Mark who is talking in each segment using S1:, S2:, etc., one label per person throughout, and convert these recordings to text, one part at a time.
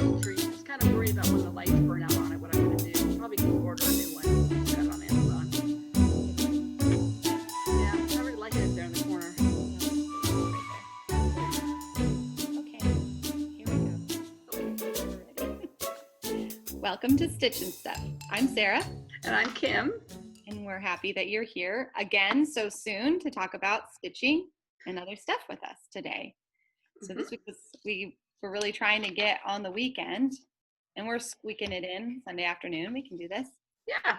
S1: tree. Just kind of worried about when the lights burn out on it, what I'm going to do. Probably can order a new one. Got it on Amazon. Yeah, I really like it there in the corner.
S2: Okay, here we go. Welcome to Stitch and Stuff. I'm Sarah.
S1: And I'm Kim.
S2: And we're happy that you're here again so soon to talk about stitching and other stuff with us today. So this week we were really trying to get on the weekend, and we're squeaking it in Sunday afternoon. We can do this.
S1: Yeah.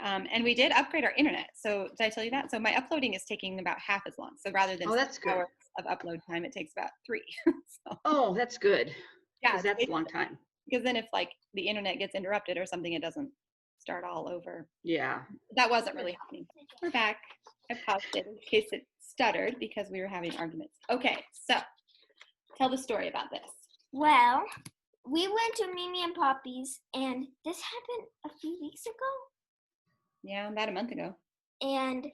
S2: And we did upgrade our internet. So did I tell you that? So my uploading is taking about half as long. So rather than 6 hours of upload time, it takes about 3. So,
S1: oh, that's good.
S2: Yeah,
S1: that's a long time.
S2: Because then if like the internet gets interrupted or something, it doesn't start all over.
S1: Yeah.
S2: That wasn't really happening. We're back. I paused it in case it stuttered because we were having arguments. Okay, so tell the story about this.
S3: Well, we went to Mimi and Poppy's, and this happened a few weeks ago.
S2: Yeah, about a month ago.
S3: And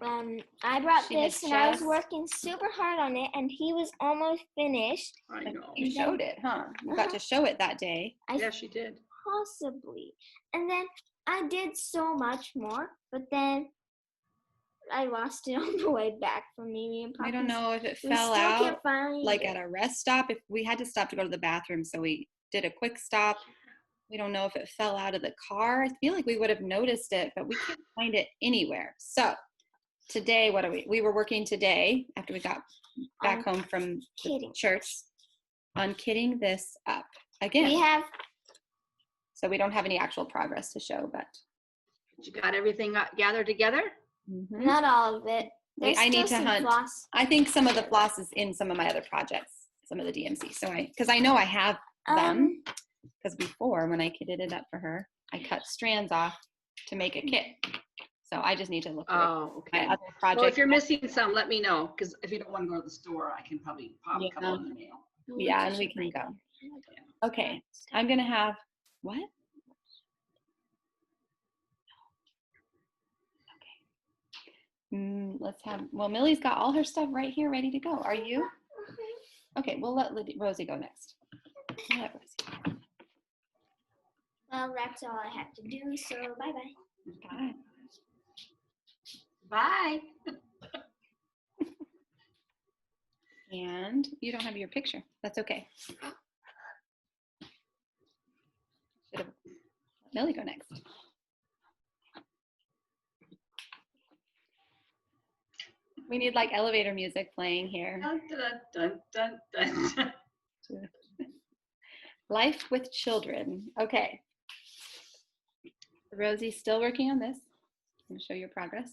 S3: I brought this, and I was working super hard on it, and he was almost finished.
S1: I know.
S2: You showed it, huh? You got to show it that day.
S1: Yeah, she did.
S3: Possibly. And then I did so much more, but then I lost it on the way back from Mimi and Poppy's.
S2: I don't know if it fell out like
S3: at
S2: a rest stop. If we had to stop to go to the bathroom, so we did a quick stop. We don't know if it fell out of the car. I feel like we would have noticed it, but we can't find it anywhere. So today, what are we were working today after we got back home from church on kitting this up again. So we don't have any actual progress to show, but
S1: you got everything gathered together?
S2: Mm-hmm.
S3: Not all of it.
S2: I need to hunt. Floss. I think some of the floss is in some of my other projects, some of the DMC. So because I know I have them, because before when I kitted it up for her, I cut strands off to make a kit. So I just need to look at my other project.
S1: Well, if you're missing some, let me know, because if you don't want to go to the store, I can probably pop a couple in the mail.
S2: Yeah, and we can go. Okay, I'm gonna have what? Okay. Let's have. Well, Millie's got all her stuff right here, ready to go. Are you? Okay, we'll let Rosie go next. Let Rosie.
S3: Well, that's all I have to do. So bye-bye.
S1: Bye. Bye.
S2: And you don't have your picture. That's okay. Should have let Millie go next. We need like elevator music playing here.
S1: Dun, dun, dun, dun, dun.
S2: Life with children. Okay. Rosie's still working on this. I'm going to show your progress.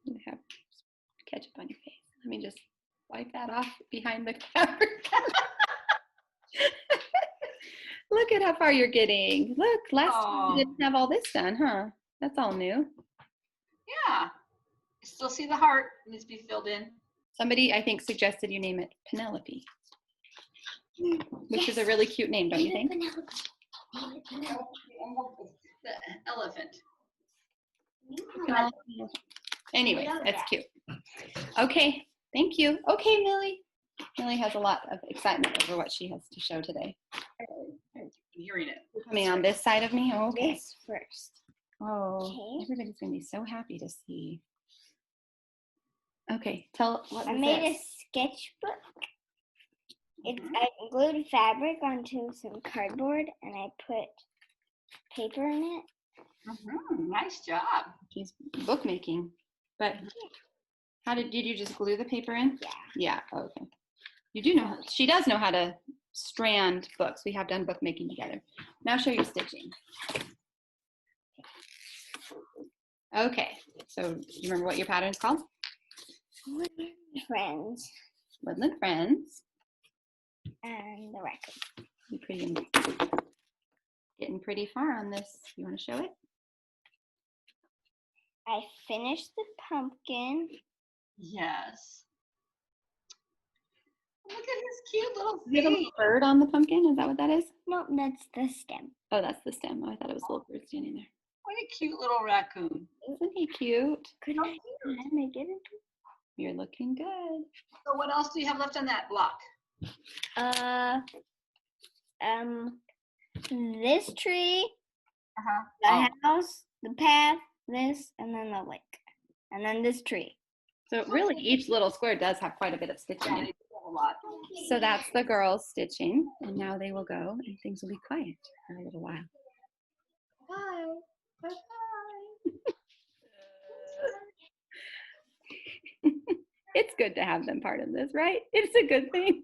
S2: You have ketchup on your face. Let me just wipe that off behind the camera. Look at how far you're getting. Look, last time you didn't have all this done, huh? That's all new.
S1: Yeah. Still see the heart. It needs to be filled in.
S2: Somebody, I think, suggested you name it Penelope, which is a really cute name, don't you think?
S1: The elephant.
S2: Anyway, that's cute. Okay, thank you. Okay, Millie. Millie has a lot of excitement over what she has to show today.
S1: I'm hearing it.
S2: You're coming on this side of me? Oh, okay.
S3: This first.
S2: Oh, everybody's going to be so happy to see. Okay, tell what
S3: I made a sketchbook. I glued fabric onto some cardboard, and I put paper in it.
S1: Nice job.
S2: She's bookmaking. But how did you just glue the paper in?
S3: Yeah.
S2: Yeah, okay. You do know, she does know how to strand books. We have done bookmaking together. Now show your stitching. Okay, so do you remember what your pattern's called?
S3: Woodland Friends.
S2: Woodland Friends.
S3: And the record.
S2: You're getting pretty far on this. You want to show it?
S3: I finished the pumpkin.
S1: Yes. Look at his cute little
S2: You have a bird on the pumpkin? Is that what that is?
S3: Nope, that's the stem.
S2: Oh, that's the stem. Oh, I thought it was a little bird standing there.
S1: What a cute little raccoon.
S2: Isn't he cute?
S3: Couldn't I make it?
S2: You're looking good.
S1: So what else do you have left on that block?
S3: This tree, the
S2: Oh.
S3: house, the path, this, and then the lake, and then this tree.
S2: So really each little square does have quite a bit of stitching in it. So that's the girls stitching, and now they will go and things will be quiet for a little while.
S1: Bye. Bye-bye.
S2: It's good to have them part of this, right? It's a good thing.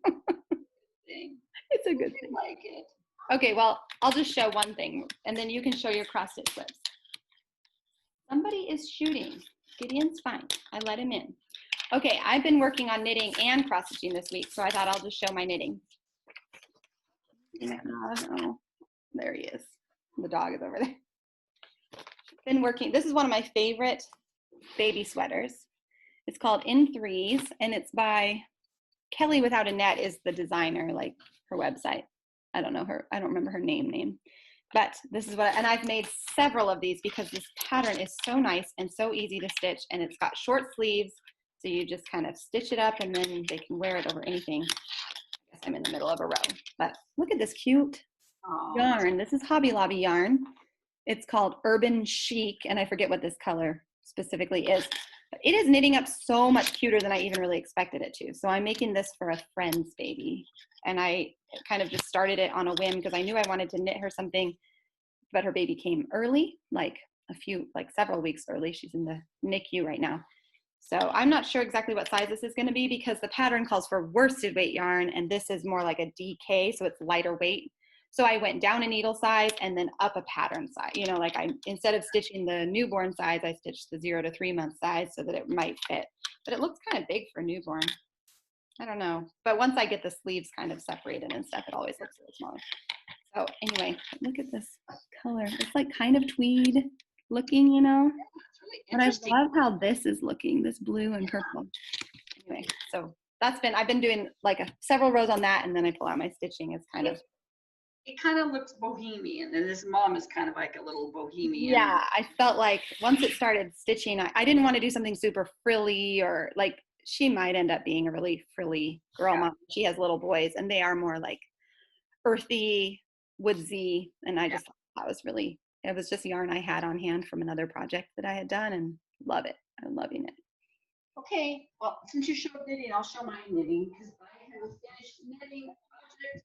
S2: It's a good thing.
S4: Like it.
S2: Okay, well, I'll just show one thing, and then you can show your cross stitch slips. Somebody is shooting. Gideon's fine. I let him in. Okay, I've been working on knitting and cross stitching this week, so I thought I'll just show my knitting. Oh, there he is. The dog is over there. Been working. This is one of my favorite baby sweaters. It's called In Threes, and it's by Kelly Without a Net is the designer, like her website. I don't know her. I don't remember her name. But this is what, and I've made several of these because this pattern is so nice and so easy to stitch, and it's got short sleeves. So you just kind of stitch it up and then they can wear it over anything. I guess I'm in the middle of a row, but look at this cute yarn. This is Hobby Lobby yarn. It's called Urban Chic, and I forget what this color specifically is. But it is knitting up so much cuter than I even really expected it to. So I'm making this for a friend's baby. And I kind of just started it on a whim because I knew I wanted to knit her something, but her baby came early, like several weeks early. She's in the NICU right now. So I'm not sure exactly what size this is going to be because the pattern calls for worsted weight yarn, and this is more like a DK, so it's lighter weight. So I went down a needle size and then up a pattern size. You know, like instead of stitching the newborn size, I stitched the 0 to 3 month size so that it might fit. But it looks kind of big for newborn. I don't know. But once I get the sleeves kind of separated and stuff, it always looks a little smaller. So anyway, look at this color. It's like kind of tweed looking, you know. And I love how this is looking, this blue and purple. Anyway, so I've been doing like several rows on that, and then I pull out my stitching. It's kind of.
S4: It kind of looks bohemian, and this mom is kind of like a little bohemian.
S2: Yeah, I felt like once it started stitching, I didn't want to do something super frilly or like she might end up being a really frilly girl mom. She has little boys, and they are more like earthy, woodsy, and I just thought that was really. It was just yarn I had on hand from another project that I had done, and love it. I'm loving it.
S4: Okay, well, since you showed knitting, I'll show my knitting because I have a finished knitting project.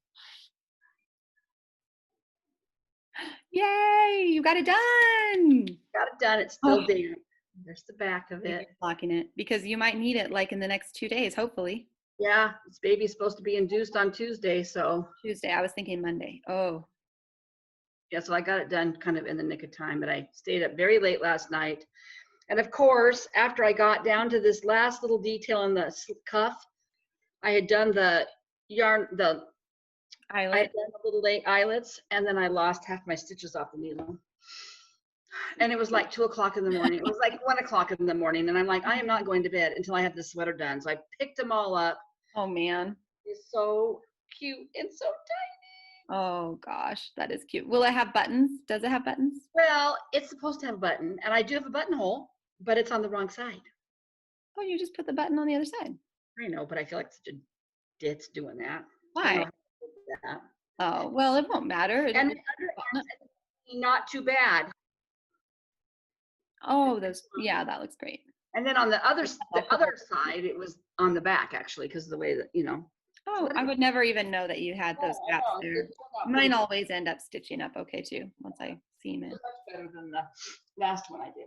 S2: Yay, you got it done.
S4: Got it done. It's still there. There's the back of it.
S2: Blocking it because you might need it like in the next 2 days, hopefully.
S4: Yeah, this baby's supposed to be induced on Tuesday, so.
S2: Tuesday, I was thinking Monday. Oh.
S4: Yeah, so I got it done kind of in the nick of time, but I stayed up very late last night. And of course, after I got down to this last little detail in the cuff, I had done the yarn, I had done the little eyelets, and then I lost half my stitches off the needle. And it was like 2 o'clock in the morning. It was like 1 o'clock in the morning, and I'm like, I am not going to bed until I have this sweater done. So I picked them all up.
S2: Oh man.
S4: It's so cute and so tiny.
S2: Oh gosh, that is cute. Will it have buttons? Does it have buttons?
S4: Well, it's supposed to have a button, and I do have a buttonhole, but it's on the wrong side.
S2: Oh, you just put the button on the other side.
S4: I know, but I feel like such a ditz doing that.
S2: Why? Oh, well, it won't matter.
S4: And the underarms, not too bad.
S2: Oh, yeah, that looks great.
S4: And then on the other side, it was on the back actually, because of the way that, you know.
S2: Oh, I would never even know that you had those gaps there. Mine always end up stitching up okay too, once I seam it.
S4: Much better than the last one I did.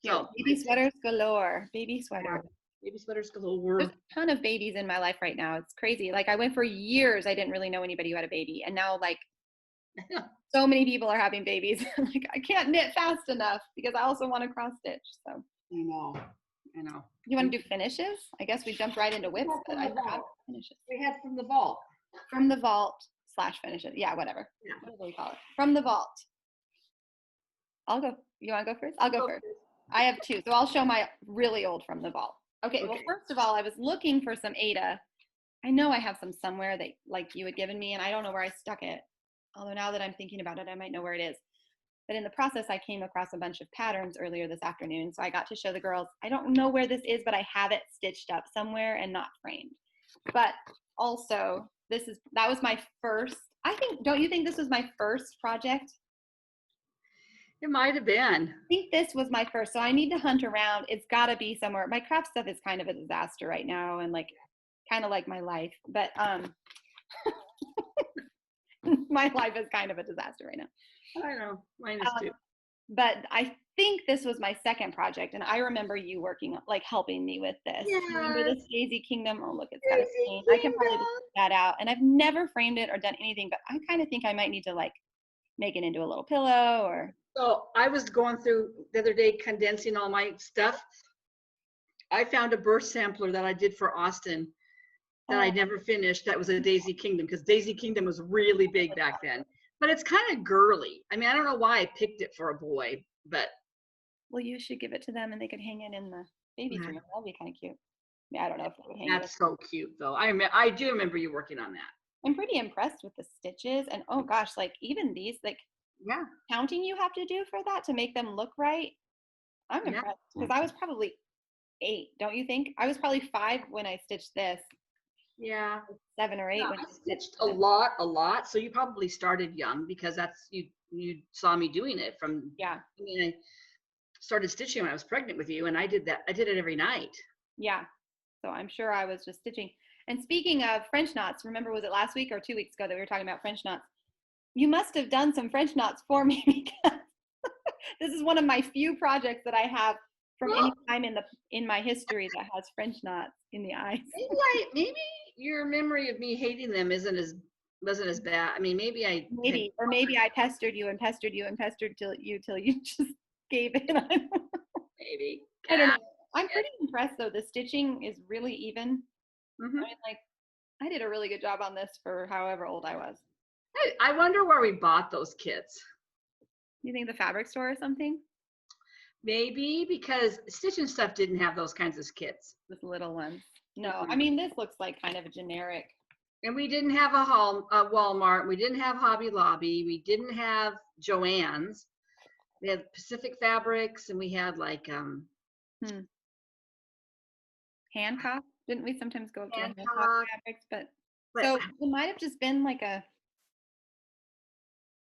S2: So baby sweaters galore, baby sweaters.
S4: Baby sweaters galore.
S2: There's a ton of babies in my life right now. It's crazy. Like I went for years, I didn't really know anybody who had a baby. And now like so many people are having babies. Like I can't knit fast enough because I also want to cross stitch. So
S4: I know.
S2: You want to do finishes? I guess we jumped right into whips, but I forgot finishes.
S4: We had from the vault.
S2: From the vault / finishes. Yeah, whatever.
S4: Yeah.
S2: What do we call it? From the vault. I'll go. You want to go first? I'll go first. I have 2, so I'll show my really old from the vault. Okay, well, first of all, I was looking for some Ada. I know I have some somewhere that like you had given me, and I don't know where I stuck it. Although now that I'm thinking about it, I might know where it is. But in the process, I came across a bunch of patterns earlier this afternoon. So I got to show the girls, I don't know where this is, but I have it stitched up somewhere and not framed. But also, that was my first, don't you think this was my first project?
S4: It might have been.
S2: I think this was my first, so I need to hunt around. It's got to be somewhere. My craft stuff is kind of a disaster right now, and like kind of like my life, but my life is kind of a disaster right now.
S4: I know, mine is too.
S2: But I think this was my second project, and I remember you working, like helping me with this. Remember this Daisy Kingdom? Oh, look, it's got a stain. I can probably just put that out, and I've never framed it or done anything, but I kind of think I might need to like make it into a little pillow or.
S4: So I was going through the other day, condensing all my stuff. I found a birth sampler that I did for Austin that I never finished. That was a Daisy Kingdom, because Daisy Kingdom was really big back then. But it's kind of girly. I mean, I don't know why I picked it for a boy, but.
S2: Well, you should give it to them and they could hang it in the baby's room. That'd be kind of cute. Yeah, I don't know if they would hang it.
S4: That's so cute, though. I do remember you working on that.
S2: I'm pretty impressed with the stitches. And oh gosh, like even these, like
S4: yeah,
S2: counting you have to do for that to make them look right. I'm impressed because I was probably 8, don't you think? I was probably 5 when I stitched this.
S4: Yeah.
S2: 7 or 8.
S4: Yeah,
S2: when
S4: I stitched a lot. So you probably started young, because that's you saw me doing it from.
S2: Yeah.
S4: I mean, I started stitching when I was pregnant with you, and I did that. I did it every night.
S2: Yeah. So I'm sure I was just stitching. And speaking of French knots, remember, was it last week or 2 weeks ago that we were talking about French knots? You must have done some French knots for me, because this is one of my few projects that I have from any time in my history that has French knots in the eyes.
S4: Maybe your memory of me hating them wasn't as bad. I mean, maybe I
S2: pestered you and pestered you and pestered till you just gave in.
S4: Maybe.
S2: I don't know. I'm pretty impressed though. The stitching is really even.
S4: Mm-hmm.
S2: I mean, like, I did a really good job on this for however old I was.
S4: I wonder where we bought those kits.
S2: You think the fabric store or something?
S4: Maybe, because Stitch and Stuff didn't have those kinds of kits.
S2: This little one. No, I mean, this looks like kind of a generic.
S4: And we didn't have a Walmart. We didn't have Hobby Lobby. We didn't have Joann's. We had Pacific Fabrics, and we had like
S2: Hancock. Didn't we sometimes go up to
S4: Hancock
S2: Fabrics? But so it might have just been like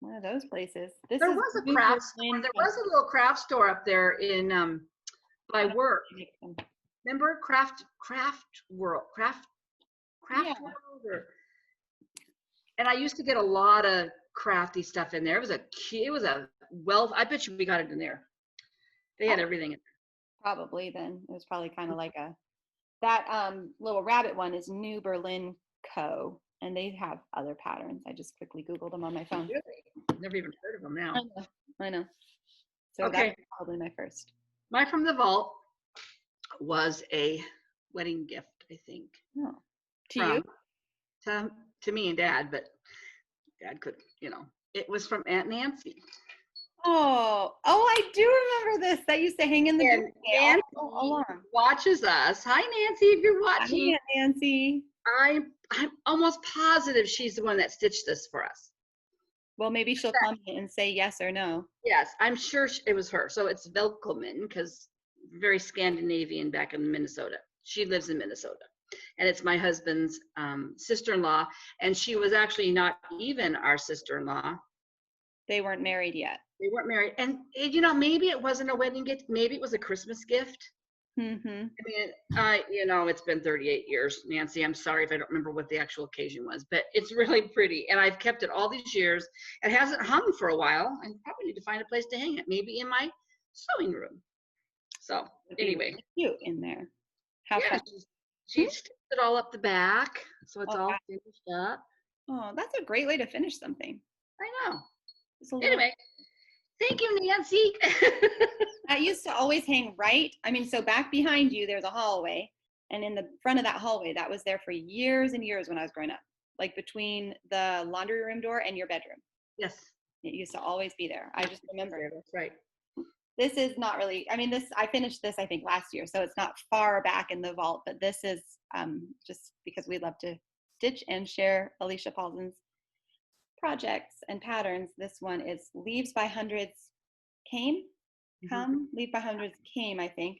S2: one of those places.
S4: There was a craft store. There was a little craft store up there in by work. Remember Craft World? And I used to get a lot of crafty stuff in there. It was a I bet you we got it in there. They had everything in there.
S2: Probably then. It was probably kind of like that little rabbit one is New Berlin Co. And they have other patterns. I just quickly Googled them on my phone.
S4: Really? Never even heard of them now.
S2: I know. So
S4: okay.
S2: That's probably my first.
S4: Mine from the vault was a wedding gift, I think.
S2: Oh. To you?
S4: To me and Dad, but Dad could, it was from Aunt Nancy.
S2: Oh, I do remember this. That used to hang in the
S4: Nancy watches us. Hi, Nancy, if you're watching.
S2: Hi, Nancy.
S4: I'm almost positive she's the one that stitched this for us.
S2: Well, maybe she'll come in and say yes or no.
S4: Yes, I'm sure it was her. So it's Velkomen, because very Scandinavian back in Minnesota. She lives in Minnesota. And it's my husband's sister-in-law. And she was actually not even our sister-in-law.
S2: They weren't married yet.
S4: They weren't married. And, maybe it wasn't a wedding gift. Maybe it was a Christmas gift.
S2: Mm-hmm.
S4: I mean, it's been 38 years, Nancy. I'm sorry if I don't remember what the actual occasion was, but it's really pretty. And I've kept it all these years. It hasn't hung for a while. I probably need to find a place to hang it, maybe in my sewing room. So anyway.
S2: Cute in there. How fun.
S4: She stitched it all up the back, so it's all finished up.
S2: Oh, that's a great way to finish something.
S4: I know. Anyway, thank you, Nancy.
S2: That used to always hang so back behind you, there's a hallway. And in the front of that hallway, that was there for years and years when I was growing up. Like between the laundry room door and your bedroom.
S4: Yes.
S2: It used to always be there. I just remember.
S4: That's right.
S2: This is not really, I finished this, I think, last year. So it's not far back in the vault, but this is just because we love to stitch and share Alicia Paulson's projects and patterns. This one is Leaves by Hundreds Came. Leave by Hundreds Came, I think.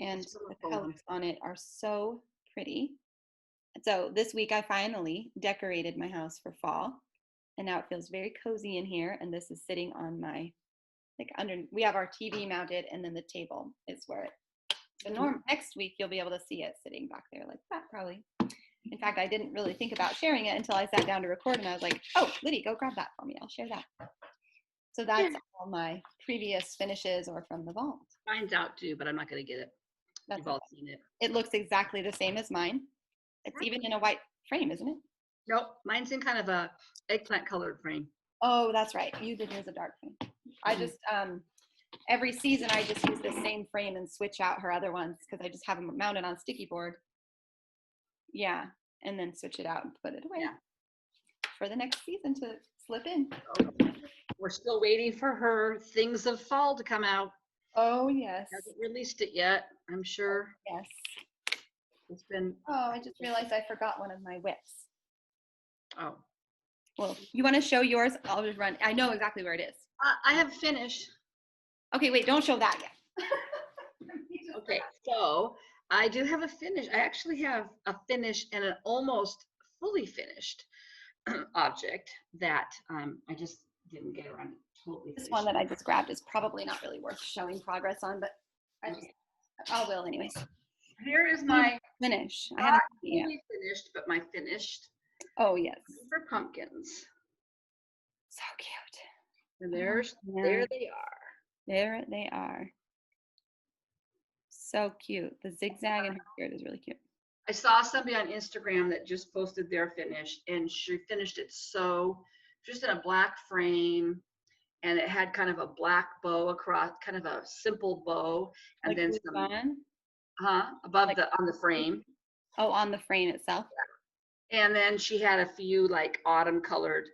S2: And the colors on it are so pretty. So this week I finally decorated my house for fall, and now it feels very cozy in here. And this is sitting on my, like under, we have our TV mounted, and then the table is where it, so next week you'll be able to see it sitting back there like that probably. In fact, I didn't really think about sharing it until I sat down to record, and I was like, oh, Liddy, go grab that for me. I'll share that. So that's all my previous finishes or from the vault.
S4: Mine's out too, but I'm not going to get it. You've all seen it.
S2: It looks exactly the same as mine. It's even in a white frame, isn't it?
S4: Nope, mine's in kind of a eggplant colored frame.
S2: Oh, that's right. You did use a dark frame. I just, every season I just use the same frame and switch out her other ones because I just have them mounted on sticky board. Yeah, and then switch it out and put it away for the next season to slip in.
S4: We're still waiting for her Things of Fall to come out.
S2: Oh, yes.
S4: Hasn't released it yet, I'm sure.
S2: Yes.
S4: It's been.
S2: Oh, I just realized I forgot one of my whips.
S4: Oh.
S2: Well, you want to show yours? I'll just run. I know exactly where it is.
S4: I have a finish.
S2: Okay, wait, don't show that yet.
S4: Okay, so I do have a finish. I actually have a finish and an almost fully finished object that I just didn't get around to totally
S2: This
S4: finishing.
S2: one that I just grabbed is probably not really worth showing progress on, but I will anyways.
S4: Here is my
S2: finish. I
S4: not
S2: haven't seen it yet.
S4: fully finished, but my finished
S2: Oh, yes.
S4: for pumpkins.
S2: So cute.
S4: And there's
S2: Yeah.
S4: there they are.
S2: There they are. So cute. The zigzag in her skirt is really cute.
S4: I saw somebody on Instagram that just posted their finish, and she finished it just in a black frame, and it had kind of a black bow across, kind of a simple bow, and
S2: Like
S4: then
S2: who's
S4: some
S2: on?
S4: above
S2: Like-
S4: on the frame.
S2: Oh, on the frame itself.
S4: And then she had a few like autumn colored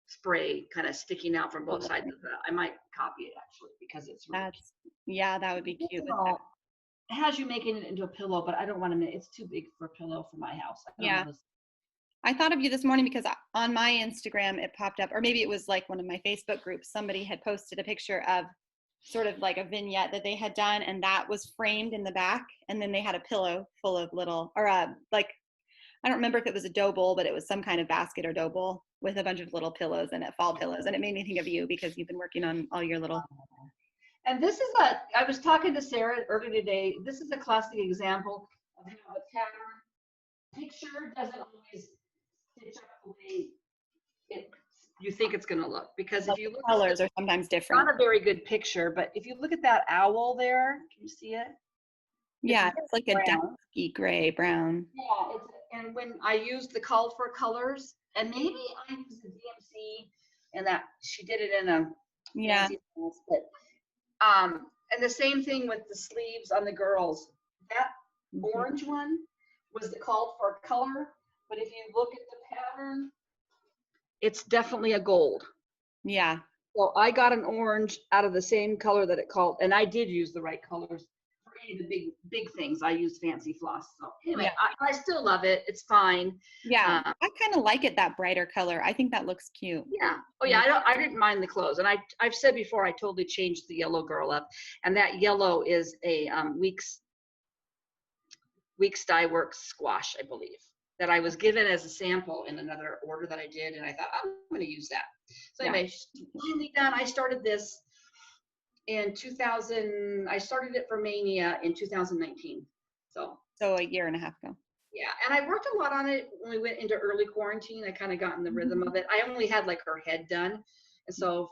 S4: spray kind of sticking out from both sides of the. I might copy it actually because it's really
S2: That would be cute.
S4: It has you making it into a pillow, but I don't want to make it's too big for a pillow for my house.
S2: I thought of you this morning because on my Instagram it popped up, or maybe it was like one of my Facebook groups. Somebody had posted a picture of sort of like a vignette that they had done, and that was framed in the back, and then they had a pillow full of little, or like, I don't remember if it was a dough bowl, but it was some kind of basket or dough bowl with a bunch of little pillows in it, fall pillows, and it made me think of you because you've been working on all your little.
S4: And this is I was talking to Sarah earlier today. This is a classic example of how a pattern picture doesn't always stitch up the way you think it's going to look. Because if you look,
S2: colors are sometimes different.
S4: Not a very good picture, but if you look at that owl there, can you see it?
S2: Yeah, it's like a
S4: brown.
S2: dusky gray brown.
S4: Yeah, and when I used the call for colors, and maybe I used the DMC, and that she did it in a fancy house, but and the same thing with the sleeves on the girls. That orange one was the call for color, but if you look at the pattern, it's definitely a gold.
S2: Yeah.
S4: So I got an orange out of the same color that it called, and I did use the right colors for any of the big things. I used fancy floss. So anyway, I still love it. It's fine.
S2: Yeah, I kind of like it, that brighter color. I think that looks cute.
S4: Yeah. Oh yeah, I didn't mind the clothes. And I've said before, I totally changed the yellow girl up. And that yellow is a Weeks Dye Works squash, I believe, that I was given as a sample in another order that I did. And I thought, I'm going to use that. So anyway, finally done. I started this in 2000. I started it for Mania in 2019. So
S2: a year and a half ago.
S4: Yeah, and I worked a lot on it when we went into early quarantine. I kind of got in the rhythm of it. I only had like her head done, and so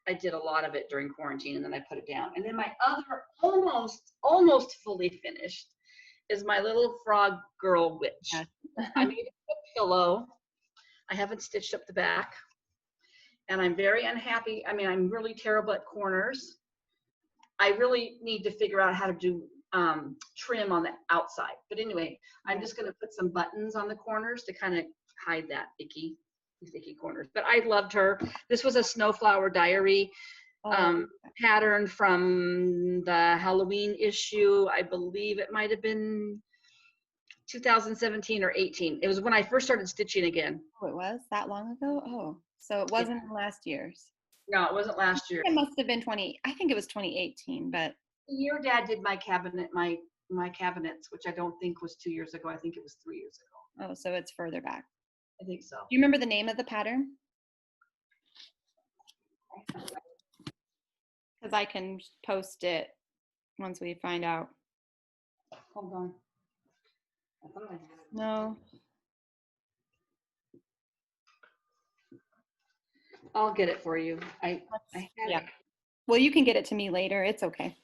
S4: I did a lot of it during quarantine, and then I put it down. And then my other almost fully finished is my little frog girl witch.
S2: Yes.
S4: I made a pillow. I haven't stitched up the back, and I'm very unhappy. I mean, I'm really terrible at corners. I really need to figure out how to do trim on the outside. But anyway, I'm just going to put some buttons on the corners to kind of hide that icky corners. But I loved her. This was a Snowflower Diary pattern from the Halloween issue. I believe it might have been 2017 or 18. It was when I first started stitching again.
S2: Oh, it was that long ago? Oh, so it wasn't last year's.
S4: No, it wasn't last year.
S2: It must have been I think it was 2018, but
S4: The year Dad did my cabinet, my my cabinets, which I don't think was 2 years ago. I think it was 3 years ago.
S2: Oh, so it's further back.
S4: I think so.
S2: Do you remember the name of the pattern? Because I can post it once we find out.
S4: Hold on. I thought I had it.
S2: No.
S4: I'll get it for you. I had
S2: Yeah.
S4: it.
S2: Well, you can get it to me later. It's okay.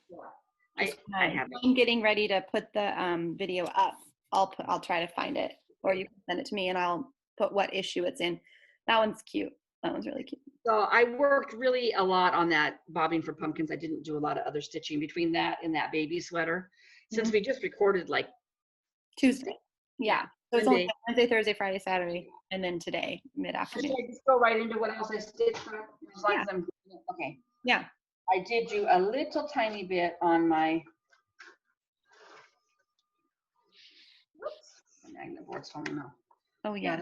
S4: I have it.
S2: I'm getting ready to put the video up. I'll try to find it, or you can send it to me and I'll put what issue it's in. That one's cute. That one's really cute.
S4: So I worked really a lot on that bobbing for pumpkins. I didn't do a lot of other stitching between that and that baby sweater. Since we just recorded like
S2: Tuesday. Yeah. So it's only
S4: Monday.
S2: Wednesday, Thursday, Friday, Saturday, and then today,
S4: Should
S2: mid-afternoon.
S4: I just go right into what else I stitched? As long as I'm okay.
S2: Yeah.
S4: I did do a little tiny bit on my magnet board's falling off.
S2: Oh, yeah.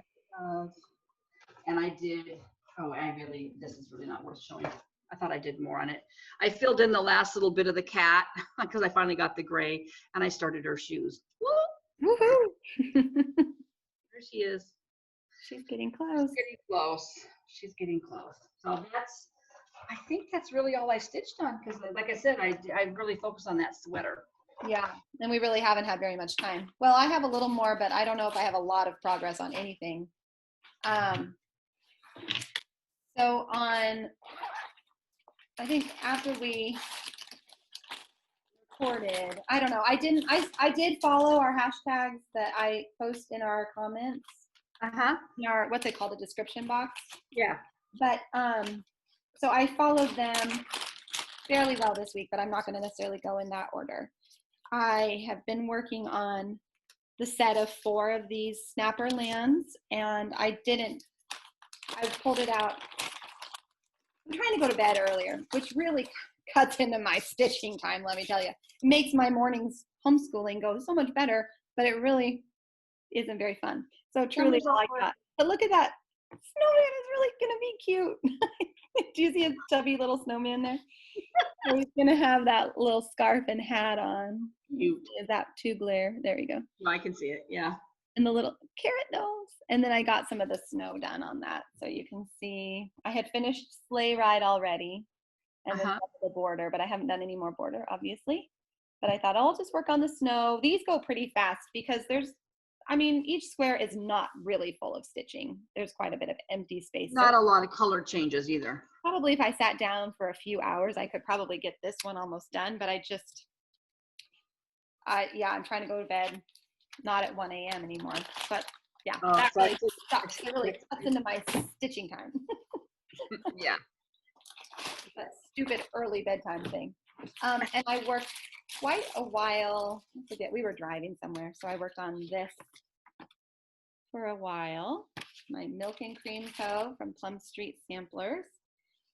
S4: And I did, this is really not worth showing. I thought I did more on it. I filled in the last little bit of the cat because I finally got the gray and I started her shoes. Woo!
S2: Woohoo!
S4: There she is.
S2: She's getting close.
S4: She's getting close. She's getting close. So I think that's really all I stitched on because like I said, I really focused on that sweater.
S2: Yeah, and we really haven't had very much time. Well, I have a little more, but I don't know if I have a lot of progress on anything. So I think after we recorded, I don't know, I did follow our hashtags that I post in our comments, in our, what's it called, the description box.
S4: Yeah.
S2: But, so I followed them fairly well this week, but I'm not going to necessarily go in that order. I have been working on the set of 4 of these snapper lands, and I pulled it out. I'm trying to go to bed earlier, which really cuts into my stitching time, let me tell you. It makes my mornings homeschooling go so much better, but it really isn't very fun. So truly I like that. But look at that. Snowman is really going to be cute. Do you see a chubby little snowman there? So he's going to have that little scarf and hat on.
S4: Cute.
S2: Is that too glare? There you go.
S4: I can see it. Yeah.
S2: And the little carrot nose. And then I got some of the snow done on that. So you can see I had finished sleigh ride already and then the border, but I haven't done any more border, obviously. But I thought I'll just work on the snow. These go pretty fast because each square is not really full of stitching. There's quite a bit of empty space.
S4: Not a lot of color changes either.
S2: Probably if I sat down for a few hours, I could probably get this one almost done, but I'm trying to go to bed, not at 1 a.m. anymore. But yeah, that really sucks. It really cuts into my stitching time.
S4: Yeah.
S2: That stupid early bedtime thing. And I worked quite a while. I forget, we were driving somewhere, so I worked on this for a while. My Milk and Cream Co. from Plum Street Samplers.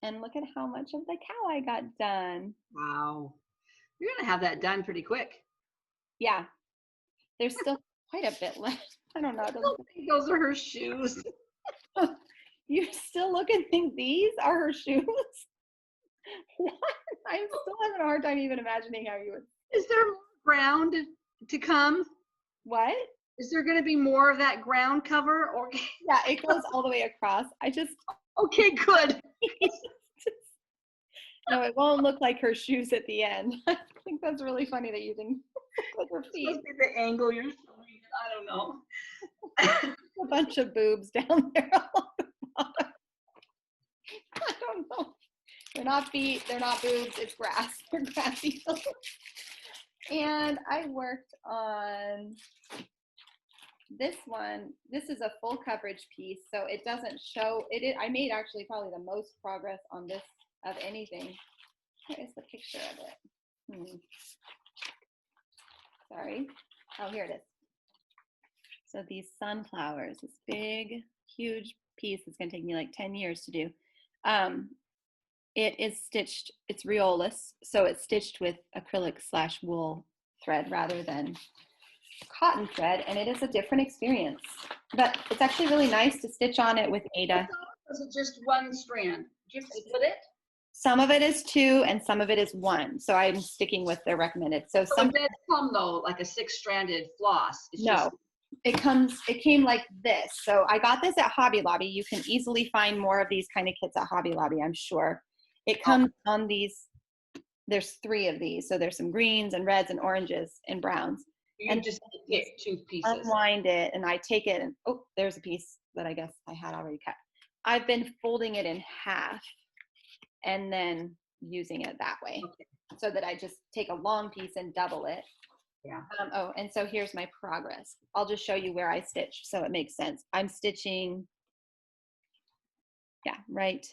S2: And look at how much of the cow I got done.
S4: Wow. You're going to have that done pretty quick.
S2: Yeah. There's still quite a bit left. I don't know.
S4: I don't think those are her shoes.
S2: You still look and think these are her shoes? What? I'm still having a hard time even imagining how you would.
S4: Is there more ground to come?
S2: What?
S4: Is there going to be more of that ground cover? Or
S2: Yeah, it goes all the way across.
S4: Okay, good.
S2: No, it won't look like her shoes at the end. I think that's really funny that you think like her feet.
S4: Supposed to be the angle you're showing. I don't know.
S2: A bunch of boobs down there along the bottom. I don't know. They're not feet, they're not boobs, it's grass. They're grassy. And I worked on this one. This is a full coverage piece, so it doesn't show it. I made actually probably the most progress on this of anything. Where is the picture of it? Sorry. Oh, here it is. So these sunflowers, this big, huge piece is going to take me like 10 years to do. It is stitched, it's Riolis, so it's stitched with acrylic/wool thread rather than cotton thread, and it is a different experience. But it's actually really nice to stitch on it with Ada.
S4: Was it just one strand? Did you have to split it?
S2: Some of it is 2 and some of it is 1. So I'm sticking with the recommended. So
S4: So
S2: some
S4: it does come though, like a 6-stranded floss. It's
S2: no, it came like this. So I got this at Hobby Lobby. You can easily find more of these kind of kits at Hobby Lobby, I'm sure. It comes on these, there's 3 of these. So there's some greens and reds and oranges and browns.
S4: You
S2: and
S4: just pick 2 pieces.
S2: Unwind it and I take it and, oh, there's a piece that I guess I had already cut. I've been folding it in half and then using it that way.
S4: Okay.
S2: So that I just take a long piece and double it.
S4: Yeah.
S2: Oh, and so here's my progress. I'll just show you where I stitch so it makes sense. I'm stitching, yeah, right,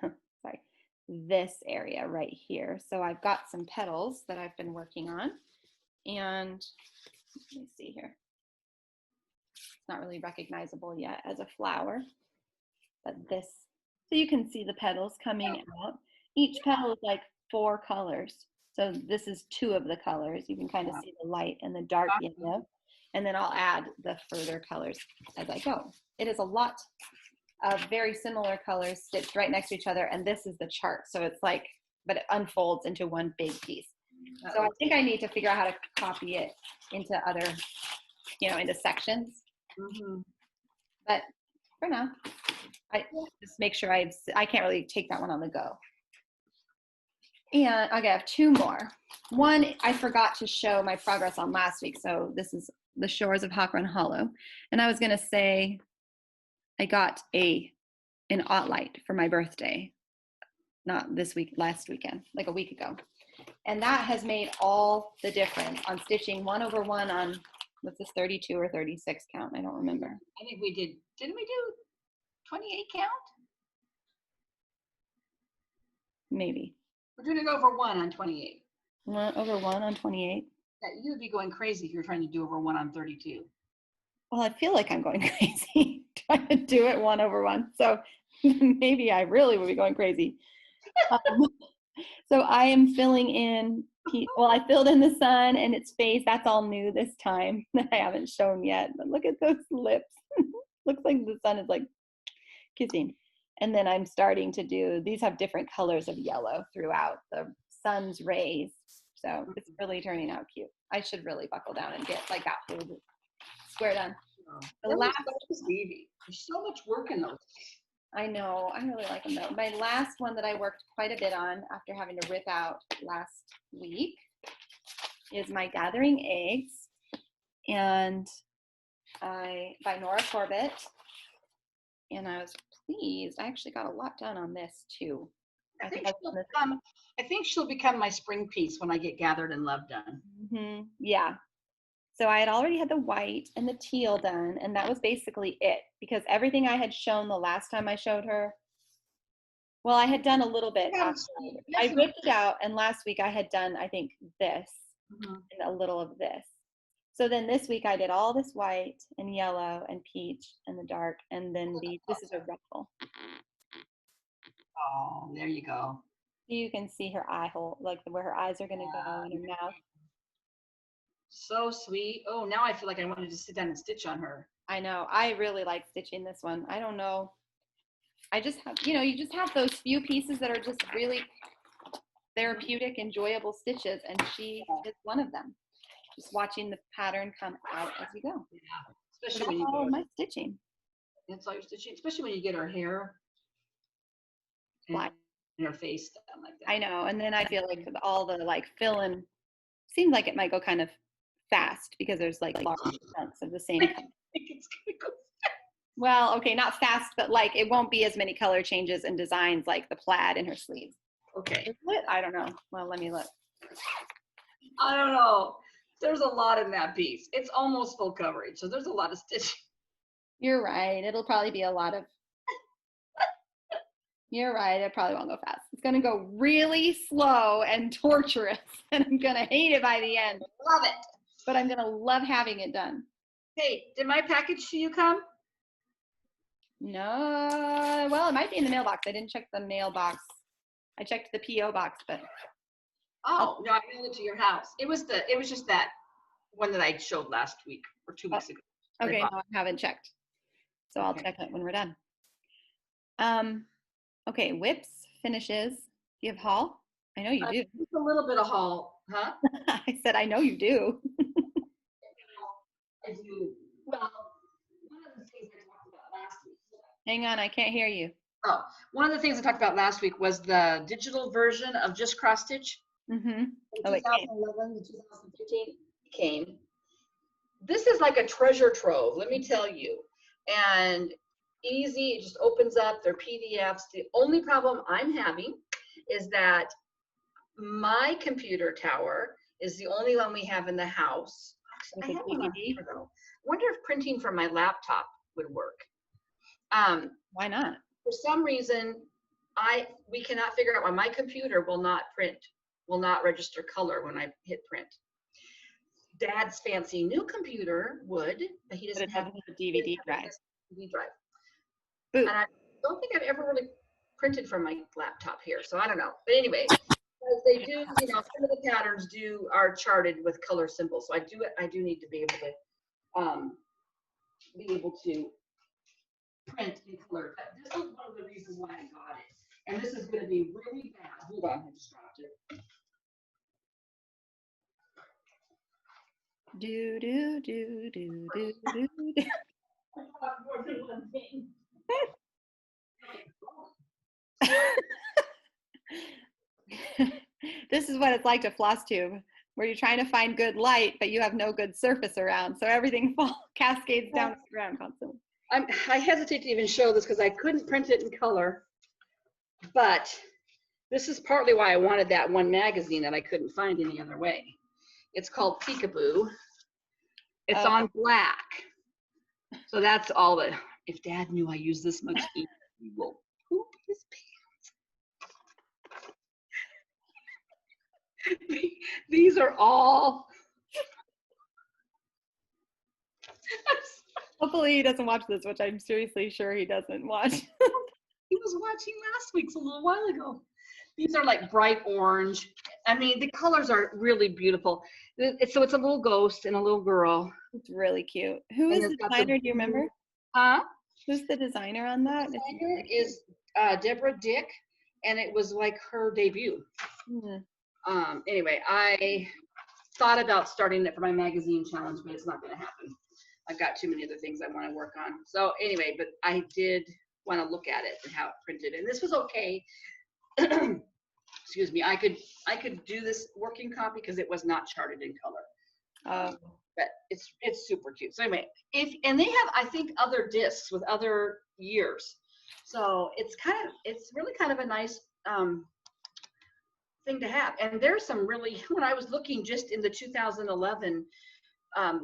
S2: sorry, this area right here. So I've got some petals that I've been working on. And let me see here. It's not really recognizable yet as a flower, but this, so you can see the petals coming out. Each petal is like 4 colors. So this is 2 of the colors. You can kind of see the light and the dark yellow. And then I'll add the further colors as I go. It is a lot of very similar colors stitched right next to each other. And this is the chart. So it's like, but it unfolds into one big piece. So I think I need to figure out how to copy it into other, into sections.
S4: Mm-hmm.
S2: But for now, I just make sure I can't really take that one on the go. And okay, I have 2 more. One, I forgot to show my progress on last week. So this is the Shores of Hawk Run Hollow. And I was going to say, I got an Ottlight for my birthday. Not this week, last weekend, like a week ago. And that has made all the difference on stitching 1 over 1 on, what's this, 32 or 36 count? I don't remember.
S4: I think we did. Didn't we do 28 count?
S2: Maybe.
S4: We're doing it over 1 on 28.
S2: 1 over 1 on 28.
S4: Yeah, you would be going crazy if you're trying to do over 1 on 32.
S2: Well, I feel like I'm going crazy trying to do it 1 over 1. So maybe I really would be going crazy. So I am filling in, well, I filled in the sun and its face. That's all new this time that I haven't shown yet. But look at those lips. Looks like the sun is like kissing. And then I'm starting to do, these have different colors of yellow throughout the sun's rays. So it's really turning out cute. I should really buckle down and get like that whole square done. The last,
S4: there's so much work in those.
S2: I know, I really like them though. My last one that I worked quite a bit on after having to rip out last week is my Gathering Eggs, and by Nora Corbett. And I was pleased. I actually got a lot done on this too.
S4: I think she'll become my spring piece when I get Gathered and Love done.
S2: Mm-hmm. Yeah. So I had already had the white and the teal done, and that was basically it, because everything I had shown the last time I showed her, well, I had done a little bit. I ripped it out, and last week I had done, I think, this and a little of this. So then this week I did all this white and yellow and peach and the dark, and then this is a ruffle.
S4: Oh, there you go.
S2: You can see her eye hole, like where her eyes are going to go and her mouth.
S4: So sweet. Oh, now I feel like I wanted to sit down and stitch on her.
S2: I know. I really like stitching this one. I don't know. I just have, you just have those few pieces that are just really therapeutic, enjoyable stitches, and she is one of them. Just watching the pattern come out as you go.
S4: Yeah. Especially when you
S2: all my stitching.
S4: That's all your stitching, especially when you get her hair and her face done like that.
S2: I know. And then I feel like all the like fill in seems like it might go kind of fast because there's like large chunks of the same color.
S4: It's gonna go fast.
S2: Well, okay, not fast, but like it won't be as many color changes and designs like the plaid in her sleeves.
S4: Okay.
S2: I don't know. Well, let me look.
S4: I don't know. There's a lot in that piece. It's almost full coverage, so there's a lot of stitching.
S2: You're right. It'll probably be a lot of. You're right. It probably won't go fast. It's going to go really slow and torturous, and I'm going to hate it by the end.
S4: Love it.
S2: But I'm going to love having it done.
S4: Hey, did my package to you come?
S2: No. Well, it might be in the mailbox. I didn't check the mailbox. I checked the P.O. box, but.
S4: Oh, no, I mailed it to your house. It was just that one that I showed last week or 2 weeks ago.
S2: Okay, no, I haven't checked. So I'll check it when we're done. Okay, whips, finishes. Do you have haul? I know you do.
S4: Just a little bit of haul, huh?
S2: I said, I know you do.
S4: I do. Well, one of the things I talked about last week.
S2: Hang on, I can't hear you.
S4: Oh, one of the things I talked about last week was the digital version of Just Cross Stitch.
S2: Mm-hmm.
S4: In
S2: Oh, it came.
S4: 2011 to 2015 came. This is like a treasure trove, let me tell you. And easy, it just opens up their PDFs. The only problem I'm having is that my computer tower is the only one we have in the house.
S2: With
S4: I
S2: the
S4: have one on
S2: DVD?
S4: here, though. I wonder if printing from my laptop would work.
S2: Why not?
S4: For some reason, we cannot figure out why my computer will not register color when I hit print. Dad's fancy new computer would, but he doesn't have
S2: a DVD drive.
S4: DVD drive.
S2: Boo.
S4: And I don't think I've ever really printed from my laptop here, so I don't know. But anyway, they do, you know, some of the patterns are charted with color symbols. So I do need to be able to print in color. But this was one of the reasons why I got it. And this is going to be really bad. Hold on, I just dropped it.
S2: Do do do do do do do.
S4: I thought more than one thing.
S2: This is what it's like to Flosstube, where you're trying to find good light, but you have no good surface around, so everything cascades down to the ground constantly.
S4: I hesitate to even show this because I couldn't print it in color, but this is partly why I wanted that one magazine that I couldn't find any other way. It's called Peekaboo. It's on black. So that's all that, if Dad knew I use this much ink, he will poop his pants. These are all.
S2: Hopefully he doesn't watch this, which I'm seriously sure he doesn't watch.
S4: He was watching last week's a little while ago. These are like bright orange. I mean, the colors are really beautiful. So it's a little ghost and a little girl.
S2: It's really cute. Who is the designer? Do you remember?
S4: Huh?
S2: Who's the designer on that?
S4: The designer is Deborah Dick, and it was like her debut.
S2: Mm-hmm.
S4: Anyway, I thought about starting it for my magazine challenge, but it's not going to happen. I've got too many other things I want to work on. So anyway, but I did want to look at it and how it printed, and this was okay. Excuse me. I could do this working copy because it was not charted in color. But it's super cute. So anyway, and they have, I think, other discs with other years. So it's really kind of a nice thing to have. And there's some really, when I was looking just in the 2011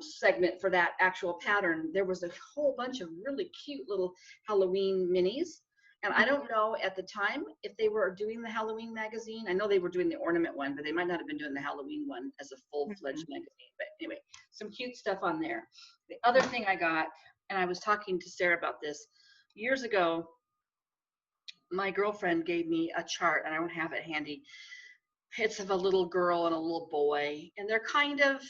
S4: segment for that actual pattern, there was a whole bunch of really cute little Halloween minis. And I don't know at the time if they were doing the Halloween magazine. I know they were doing the ornament one, but they might not have been doing the Halloween one as a full-fledged magazine. But anyway, some cute stuff on there. The other thing I got, and I was talking to Sarah about this, years ago, my girlfriend gave me a chart, and I don't have it handy. It's of a little girl and a little boy, and they're kind of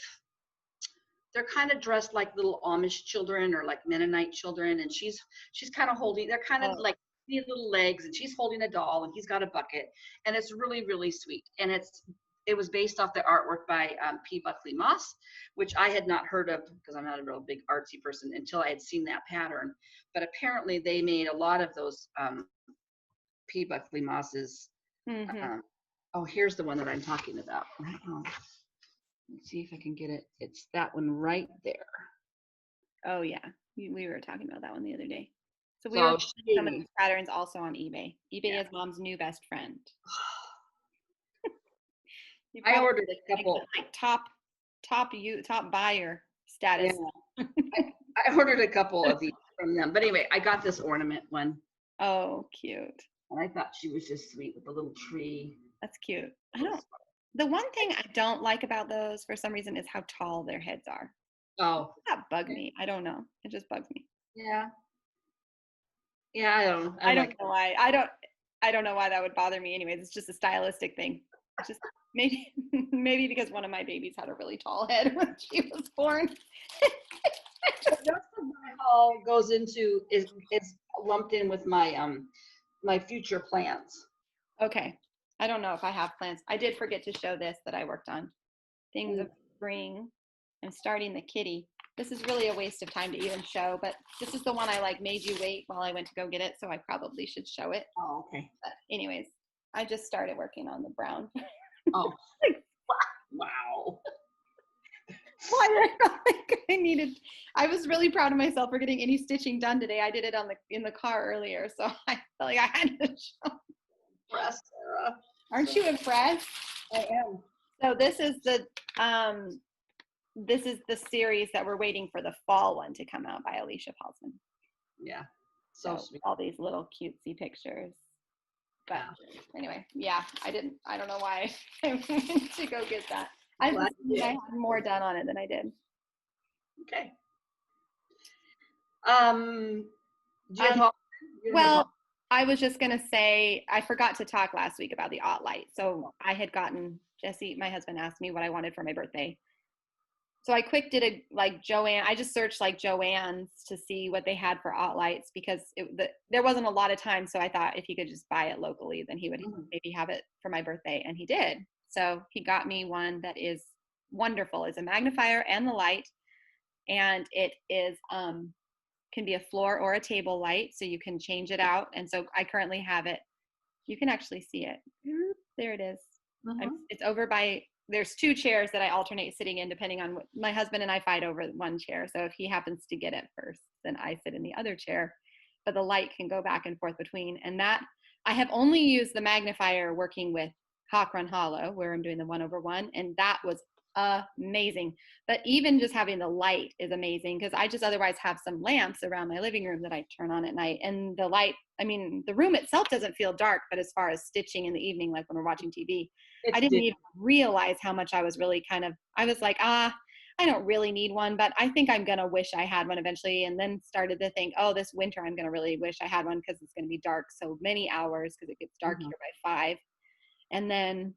S4: dressed like little Amish children or like Mennonite children, and she's kind of holding, they're kind of like little legs, and she's holding a doll, and he's got a bucket, and it's really, really sweet. And it was based off the artwork by P. Buckley Moss, which I had not heard of because I'm not a real big artsy person until I had seen that pattern. But apparently they made a lot of those P. Buckley Mosses. Oh, here's the one that I'm talking about. Let's see if I can get it. It's that one right there.
S2: Oh yeah, we were talking about that one the other day. So we were seeing some of these patterns also on eBay. eBay is mom's new best friend.
S4: I ordered a couple.
S2: Like top buyer status.
S4: Yeah. I ordered a couple of these from them. But anyway, I got this ornament one.
S2: Oh, cute.
S4: And I thought she was just sweet with the little tree.
S2: That's cute. The one thing I don't like about those for some reason is how tall their heads are.
S4: Oh.
S2: That bugs me. I don't know. It just bugs me.
S4: Yeah. Yeah, I don't know.
S2: I don't know why. I don't know why that would bother me anyways. It's just a stylistic thing. It's just maybe because one of my babies had a really tall head when she was born.
S4: That's what my haul goes into is lumped in with my my future plans.
S2: Okay. I don't know if I have plans. I did forget to show this that I worked on. Things of spring. I'm starting the kitty. This is really a waste of time to even show, but this is the one I like made you wait while I went to go get it, so I probably should show it.
S4: Oh, okay.
S2: But anyways, I just started working on the brown.
S4: Oh, wow.
S2: Why did I not think I needed? I was really proud of myself for getting any stitching done today. I did it in the car earlier, so I felt like I had to show.
S4: Impressed, Sarah.
S2: Aren't you impressed?
S4: I am.
S2: So this is the series that we're waiting for the fall one to come out by Alicia Paulson.
S4: Yeah. So sweet.
S2: All these little cutesy pictures. But anyway, yeah, I don't know why I went to go get that. I had more done on it than I did.
S4: Okay. Do you have
S2: well, I was just going to say, I forgot to talk last week about the Light. So I had gotten, Jesse, my husband, asked me what I wanted for my birthday. So I did a Joann. I just searched like Joann's to see what they had for Lights because there wasn't a lot of time. So I thought if he could just buy it locally, then he would maybe have it for my birthday. And he did. So he got me one that is wonderful. It's a magnifier and the light. And it is, can be a floor or a table light, so you can change it out. And so I currently have it. You can actually see it. There it is. It's over by, there's 2 chairs that I alternate sitting in depending on what my husband and I fight over one chair. So if he happens to get it first, then I sit in the other chair. But the light can go back and forth between. And that, I have only used the magnifier working with Hawk Run Hollow, where I'm doing the 1/1, and that was amazing. But even just having the light is amazing because I just otherwise have some lamps around my living room that I turn on at night, and the light, I mean, the room itself doesn't feel dark, but as far as stitching in the evening, like when we're watching TV, I didn't even realize how much I was really I was like, I don't really need one, but I think I'm gonna wish I had one eventually. And then started to think, oh, this winter I'm gonna really wish I had one because it's gonna be dark so many hours because it gets dark here by 5. And then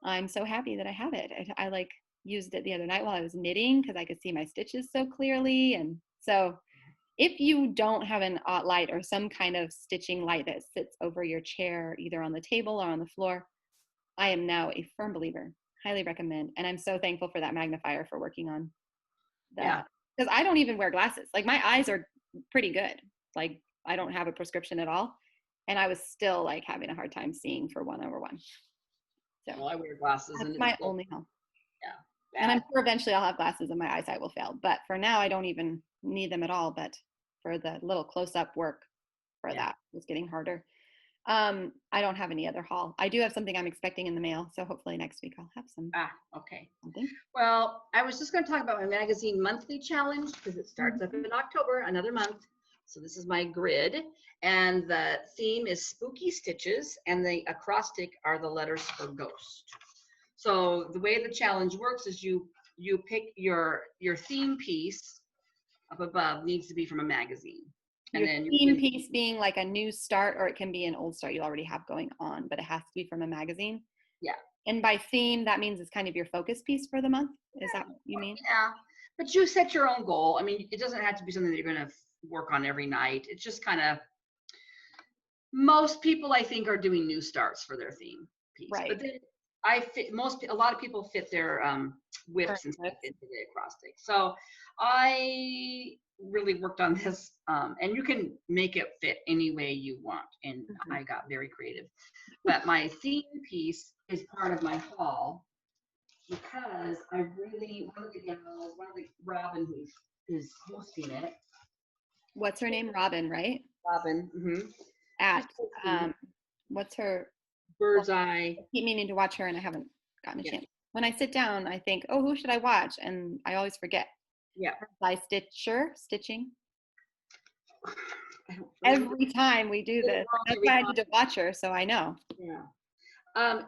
S2: I'm so happy that I have it. I like used it the other night while I was knitting because I could see my stitches so clearly. And so if you don't have an light or some kind of stitching light that sits over your chair, either on the table or on the floor, I am now a firm believer. Highly recommend. And I'm so thankful for that magnifier for working on that. Because I don't even wear glasses. Like my eyes are pretty good. Like I don't have a prescription at all. And I was still like having a hard time seeing for 1/1. So
S4: well, I wear glasses.
S2: That's my only help.
S4: Yeah.
S2: And I'm sure eventually I'll have glasses and my eyesight will fail. But for now, I don't even need them at all. But for the little close-up work for that, it's getting harder. I don't have any other haul. I do have something I'm expecting in the mail. So hopefully next week I'll have some.
S4: Okay.
S2: Something.
S4: Well, I was just going to talk about my magazine monthly challenge because it starts up in October, another month. So this is my grid, and the theme is spooky stitches, and the acrostic are the letters for ghost. So the way the challenge works is you pick your theme piece up above needs to be from a magazine. And
S2: your
S4: then
S2: theme piece being like a new start, or it can be an old start you already have going on, but it has to be from a magazine.
S4: Yeah.
S2: And by theme, that means it's kind of your focus piece for the month. Is that what you mean?
S4: Yeah. But you set your own goal. I mean, it doesn't have to be something that you're going to work on every night. It's just kind of, most people I think are doing new starts for their theme piece.
S2: Right.
S4: But then a lot of people fit their whips and stuff into the acrostic. So I really worked on this, and you can make it fit any way you want. And I got very creative. But my theme piece is part of my haul because I really, one of the Robin who's hosting it.
S2: What's her name? Robin, right?
S4: Robin.
S2: At what's her?
S4: Bird's Eye.
S2: I keep meaning to watch her, and I haven't gotten a chance. When I sit down, I think, oh, who should I watch? And I always forget.
S4: Yeah.
S2: Bird's Eye stitching. Every time we do this, that's why I need to watch her, so I know.
S4: Yeah.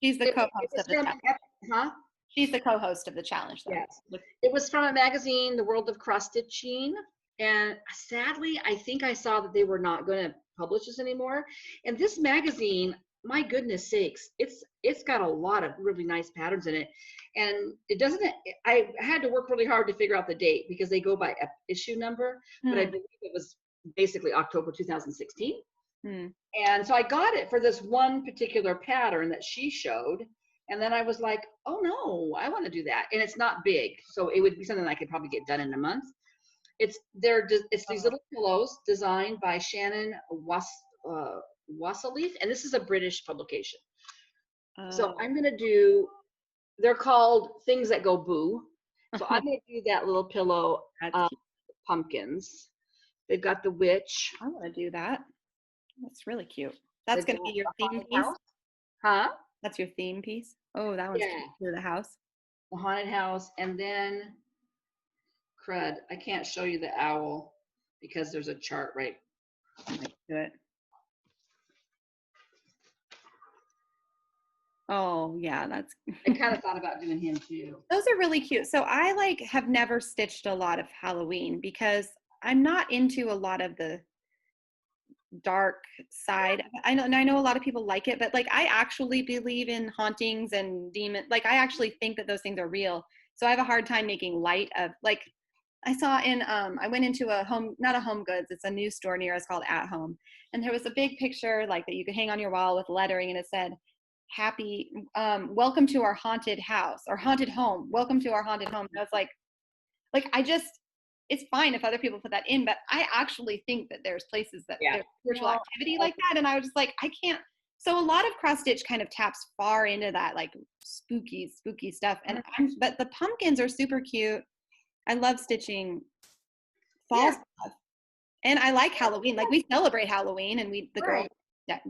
S2: She's the co-host of the challenge. She's the co-host of the challenge. Though.
S4: Yes. It was from a magazine, The World of Cross Stitching. And sadly, I think I saw that they were not going to publish this anymore. And this magazine, my goodness sakes, it's got a lot of really nice patterns in it. And it doesn't, I had to work really hard to figure out the date because they go by issue number, but I believe it was basically October 2016.
S2: Hmm.
S4: And so I got it for this one particular pattern that she showed. And then I was like, oh no, I want to do that. And it's not big. So it would be something I could probably get done in a month. It's these little pillows designed by Shannon Wassaleaf. And this is a British publication. So I'm going to do, they're called Things That Go Boo. So I'm going to do that little pillow, pumpkins. They've got the witch.
S2: I want to do that. That's really cute. That's going to be your theme piece?
S4: House. Huh?
S2: That's your theme piece? Oh, that one's cute for the house.
S4: The haunted house. And then, crud, I can't show you the owl because there's a chart right
S2: next to it. Oh, yeah, that's.
S4: I kind of thought about doing him too.
S2: Those are really cute. So I have never stitched a lot of Halloween because I'm not into a lot of the dark side. I know a lot of people like it, but I actually believe in hauntings and demon. I actually think that those things are real. So I have a hard time making light of I saw in I went into a home, not a Home Goods, it's a new store near us called At Home, and there was a big picture that you could hang on your wall with lettering, and it said, "Happy welcome to our haunted house or haunted home. Welcome to our haunted home." And I was it's fine if other people put that in, but I actually think that there's places that there's spiritual activity like that, and I was just I can't. So a lot of cross stitch kind of taps far into that spooky stuff, and but the pumpkins are super cute. I love stitching fall stuff, and I like Halloween. We celebrate Halloween, and the girls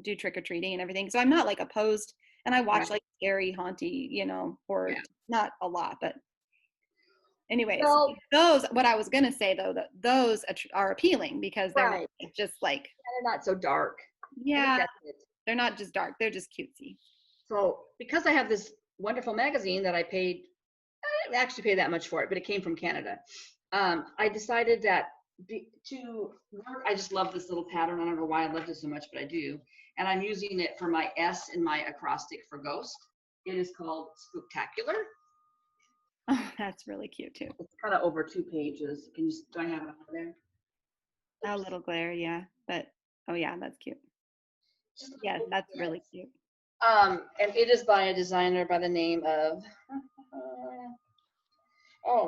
S2: do trick or treating and everything. So I'm not opposed, and I watch scary, haunty, horror. Not a lot, but. Anyways, what I was gonna say though, that those are appealing because they're just they're
S4: not so dark.
S2: Yeah, they're not just dark; they're just cutesy.
S4: So because I have this wonderful magazine that I didn't actually pay that much for it, but it came from Canada. I decided that to work, I just love this little pattern. I don't know why I loved it so much, but I do, and I'm using it for my S in my acrostic for Ghost. It is called Spooktacular.
S2: Oh, that's really cute too.
S4: It's kind of over 2 pages. Do I have it over there?
S2: A little glare, yeah. But oh yeah, that's cute. Yes, that's really cute.
S4: And it is by a designer by the name of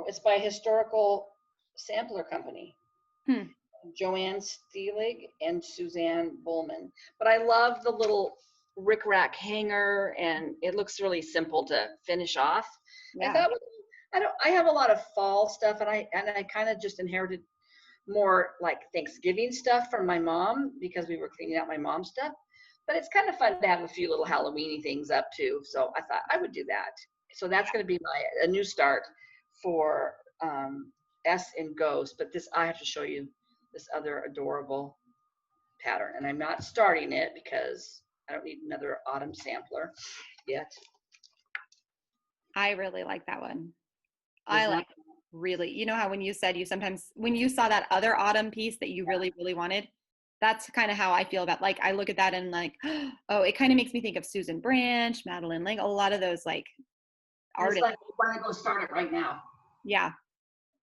S4: it's by a historical sampler company. Joanne Steelig and Suzanne Bullman. But I love the little rickrack hanger, and it looks really simple to finish off.
S2: Yeah.
S4: I thought I have a lot of fall stuff, and I kind of just inherited more Thanksgiving stuff from my mom because we were cleaning out my mom's stuff. But it's kind of fun to have a few little Halloween-y things up too. So I thought I would do that. So that's going to be a new start for S in Ghost. But I have to show you this other adorable pattern, and I'm not starting it because I don't need another autumn sampler yet.
S2: I really like that one. Really, how when you said when you saw that other autumn piece that you really, really wanted, that's kind of how I feel about I look at that and oh, it kind of makes me think of Susan Branch, Madeline Lang, a lot of those artists.
S4: I want to go start it right now.
S2: Yeah.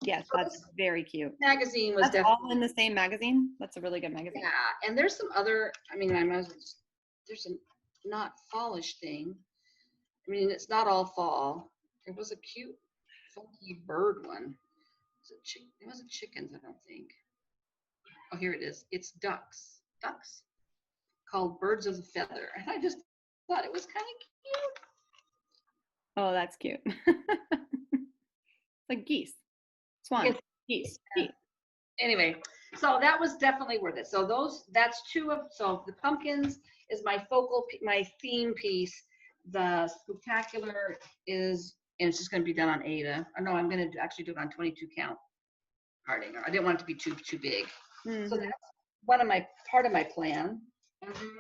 S2: Yes, that's very cute.
S4: Magazine was
S2: definitely all in the same magazine. That's a really good magazine.
S4: Yeah, and there's some other. There's a not fallish thing. It's not all fall. It was a cute, funky bird one. It wasn't chickens, I don't think. Oh, here it is. It's ducks. Ducks called Birds of the Feather. And I just thought it was kind of cute.
S2: Oh, that's cute. Geese. Swan. Geese.
S4: Anyway, so that was definitely worth it. So that's so the pumpkins is my theme piece. The Spooktacular is, and it's just going to be done on Ada. Oh, no, I'm going to actually do it on 22 count carding. I didn't want it to be too big. Mm-hmm. So that's part of my plan. And then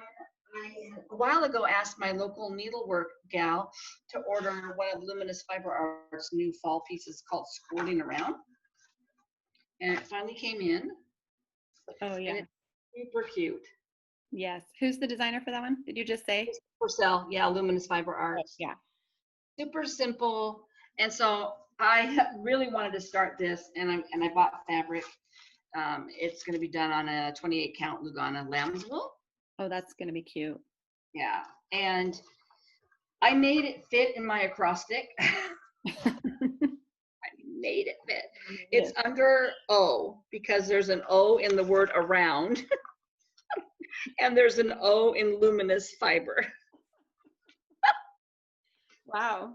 S4: I, a while ago, asked my local needlework gal to order one of Luminous Fiber Art's new fall pieces called Squirting Around. And it finally came in.
S2: Oh, yeah.
S4: And it's super cute.
S2: Yes. Who's the designer for that one? Did you just say?
S4: Purcell. Yeah, Luminous Fiber Arts.
S2: Yeah.
S4: Super simple. And so I really wanted to start this, and I bought fabric. It's going to be done on a 28 count Lugana lamb's wool.
S2: Oh, that's going to be cute.
S4: Yeah. And I made it fit in my acrostic. I made it fit. It's under O because there's an O in the word around and there's an O in luminous fiber.
S2: Wow.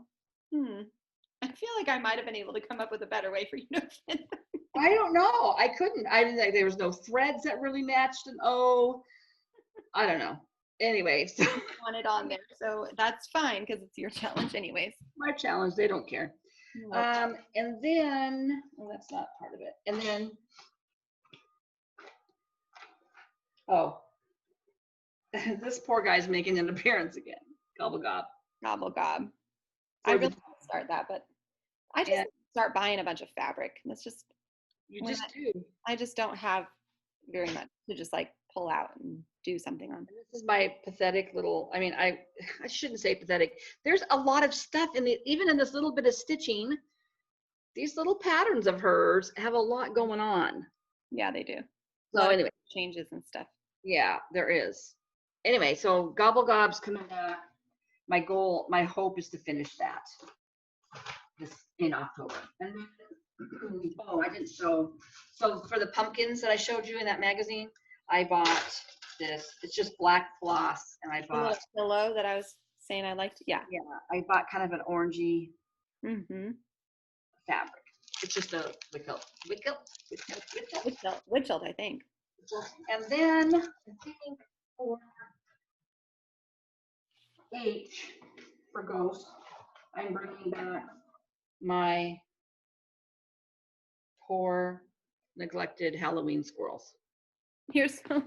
S2: I feel like I might have been able to come up with a better way for you to fit.
S4: I don't know. I couldn't. I didn't think there was no threads that really matched an O. I don't know. Anyway, so
S2: Want it on there, so that's fine because it's your challenge anyways.
S4: my challenge, they don't care.
S2: Nope.
S4: And then, well, that's not part of it. And then, oh, this poor guy's making an appearance again. Gobble gob.
S2: Gobble gob. I really want to start that, but I just start buying a bunch of fabric. That's just
S4: You just do.
S2: I just don't have very much to just like pull out and do something on.
S4: This is my pathetic little, I mean, I shouldn't say pathetic. There's a lot of stuff in the, even in this little bit of stitching, these little patterns of hers have a lot going on.
S2: Yeah, they do.
S4: So anyway,
S2: changes and stuff.
S4: yeah, there is. Anyway, so Gobble Gob's coming back. My goal, my hope is to finish that this in October. And then, oh, I didn't show. So for the pumpkins that I showed you in that magazine, I bought this. It's just black floss, and I
S2: The little
S4: bought
S2: pillow that I was saying I liked. Yeah.
S4: yeah, I bought kind of an orangey
S2: Mm-hmm.
S4: fabric. It's just a wickel.
S2: Witchelt, I think.
S4: And then I think for H for Ghost, I'm bringing back my poor neglected Halloween squirrels.
S2: You're so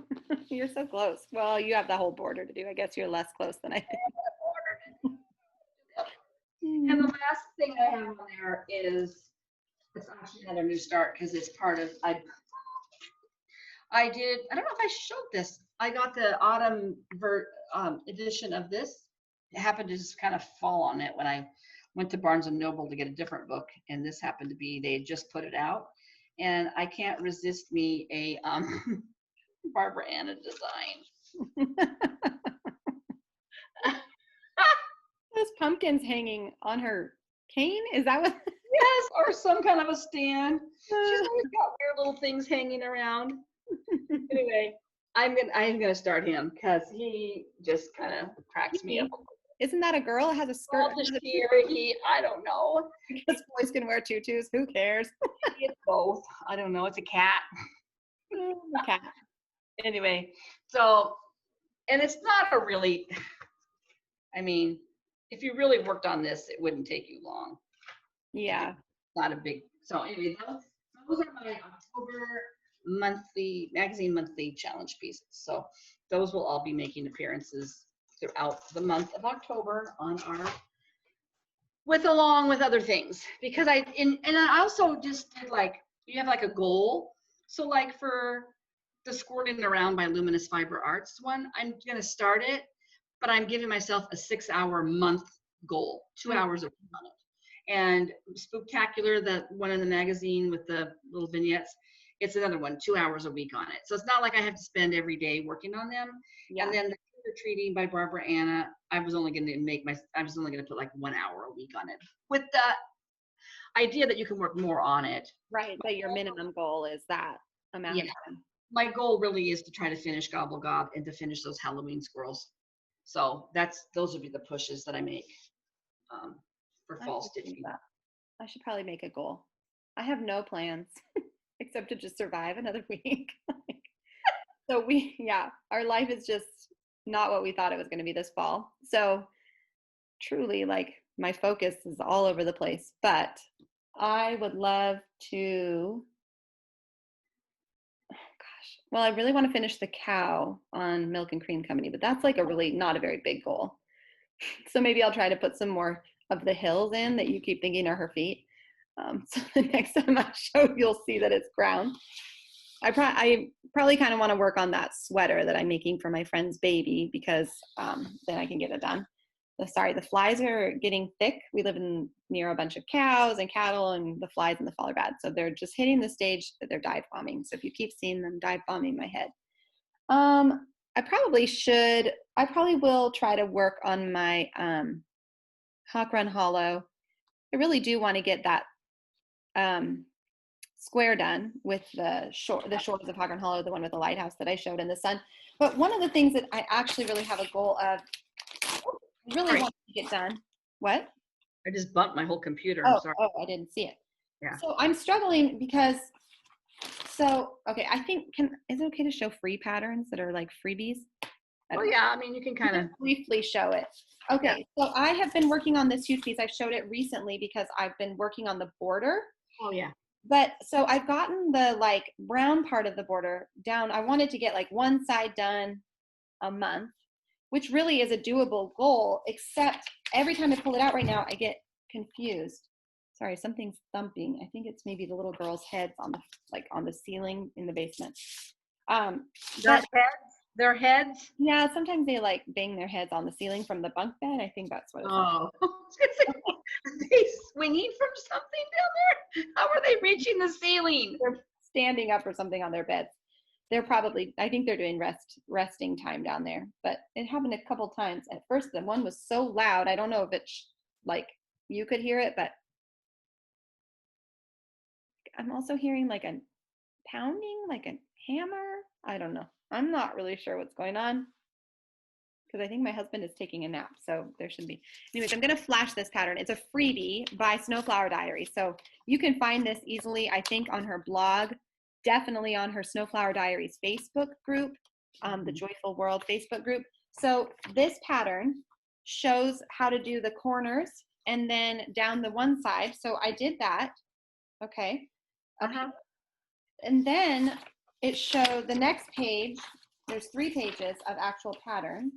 S2: you're so close. Well, you have the whole border to do. I guess you're less close than I think.
S4: And the last thing I have on there is, it's actually another new start because it's part of, I did, I don't know if I showed this. I got the autumn edition of this. It happened to just kind of fall on it when I went to Barnes and Noble to get a different book. And this happened to be, they had just put it out. And I can't resist me a Barbara Anna design.
S2: Those pumpkins hanging on her cane? Is that what?
S4: Yes, or some kind of a stand. She's always got weird little things hanging around. Anyway, I'm gonna start him because he just kind of cracks me up.
S2: Isn't that a girl? It has a skirt.
S4: I don't know.
S2: Because boys can wear tutus. Who cares?
S4: It's both. I don't know. It's a cat.
S2: The cat.
S4: Anyway, so, and it's not a really, I mean, if you really worked on this, it wouldn't take you long.
S2: Yeah.
S4: It's not a big, so anyway, those are my October magazine monthly challenge pieces. So those will all be making appearances throughout the month of October on our, along with other things, because and I also just did like, you have like a goal. So like for the Squirting Around by Luminous Fiber Arts one, I'm going to start it, but I'm giving myself a 6-hour month goal, 2 hours a week on it. And Spooktacular, the one in the magazine with the little vignettes, it's another one, 2 hours a week on it. So it's not like I have to spend every day working on them.
S2: Yeah.
S4: And then the Trick-or-Treating by Barbara Anna, I was only going to put like 1 hour a week on it, with the idea that you can work more on it.
S2: Right. But your minimum goal is that amount of time.
S4: My goal really is to try to finish Gobble Gob and to finish those Halloween squirrels. So those would be the pushes that I make for fall stitching.
S2: I should probably make a goal. I have no plans except to just survive another week. So our life is just not what we thought it was going to be this fall. So truly, like, my focus is all over the place, but I would love to, well, I really want to finish the cow on Milk and Cream Company, but that's like not a very big goal. So maybe I'll try to put some more of the hills in that you keep thinking are her feet. So the next time I show, you'll see that it's brown. I probably kind of want to work on that sweater that I'm making for my friend's baby, because then I can get it done. The flies are getting thick. We live near a bunch of cows and cattle, and the flies in the fall are bad. So they're just hitting the stage that they're dive bombing. So if you keep seeing them dive bombing my head. I probably should, I probably will try to work on my Hawk Run Hollow. I really do want to get that square done with the shores of Hawk Run Hollow, the one with the lighthouse that I showed in the sun. But one of the things that I actually really have a goal of, really
S4: Sorry.
S2: want to get done. What?
S4: I just bumped my whole computer. I'm sorry.
S2: Oh, I didn't see it.
S4: Yeah.
S2: So I'm struggling because, okay, I think, is it okay to show free patterns that are like freebies? I
S4: Oh
S2: don't know.
S4: yeah, I mean, you can kind of.
S2: Briefly show it. Okay, so I have been working on this huge piece. I've showed it recently because I've been working on the border.
S4: Oh yeah.
S2: But so I've gotten the like brown part of the border down. I wanted to get like one side done a month, which really is a doable goal, except every time I pull it out right now, I get confused. Sorry, something's thumping. I think it's maybe the little girls' heads on the ceiling in the basement.
S4: Their heads.
S2: Yeah, sometimes they like bang their heads on the ceiling from the bunk bed. I think that's what it's
S4: Oh, are they swinging from something down there? How are they reaching the ceiling?
S2: They're standing up or something on their beds. They're probably, I think they're doing resting time down there. But it happened a couple times. At first, the one was so loud. I don't know if it's like you could hear it, but I'm also hearing like a pounding, like a hammer. I don't know. I'm not really sure what's going on because I think my husband is taking a nap. So there should be. Anyways, I'm going to flash this pattern. It's a freebie by Snowflower Diary. So you can find this easily, I think, on her blog, definitely on her Snowflower Diaries Facebook group, the Joyful World Facebook group. So this pattern shows how to do the corners and then down the one side. So I did that. Okay. And then it showed the next page. There's 3 pages of actual pattern.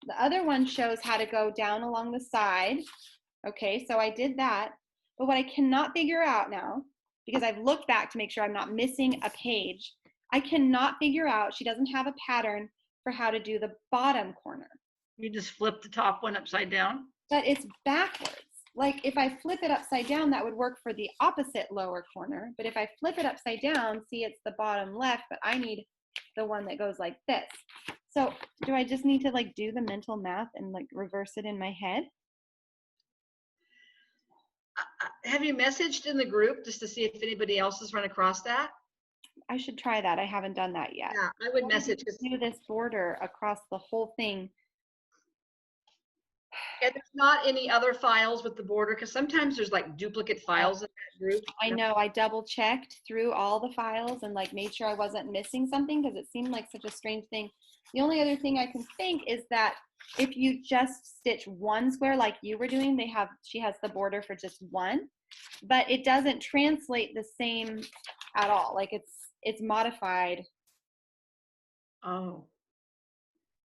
S2: The other one shows how to go down along the side. Okay, so I did that. But what I cannot figure out now, because I've looked back to make sure I'm not missing a page, I cannot figure out, she doesn't have a pattern for how to do the bottom corner.
S4: You just flip the top one upside down?
S2: But it's backwards. Like if I flip it upside down, that would work for the opposite lower corner. But if I flip it upside down, see it's the bottom left, but I need the one that goes like this. So do I just need to like do the mental math and like reverse it in my head?
S4: Have you messaged in the group just to see if anybody else has run across that?
S2: I should try that. I haven't done that yet.
S4: Yeah, I would message.
S2: Do this border across the whole thing.
S4: And there's not any other files with the border because sometimes there's like duplicate files in that group.
S2: I know. I double checked through all the files and like made sure I wasn't missing something because it seemed like such a strange thing. The only other thing I can think is that if you just stitch one square like you were doing, she has the border for just one, but it doesn't translate the same at all. Like it's modified.
S4: Oh.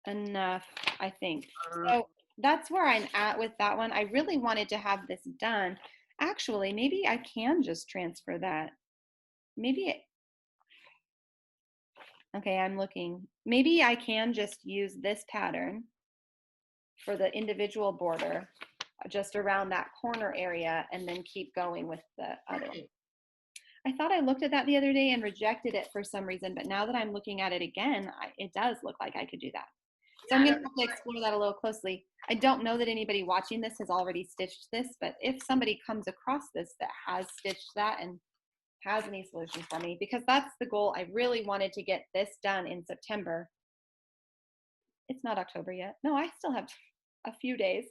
S2: Enough, I think. So that's where I'm at with that one. I really wanted to have this done. Actually, maybe I can just transfer that. Okay, I'm looking. Maybe I can just use this pattern for the individual border just around that corner area and then keep going with the other one. I thought I looked at that the other day and rejected it for some reason, but now that I'm looking at it again, it does look like I could do that. So I'm going to have to explore that a little closely. I don't know that anybody watching this has already stitched this, but if somebody comes across this that has stitched that and has any solutions for me, because that's the goal. I really wanted to get this done in September. It's not October yet. No, I still have a few days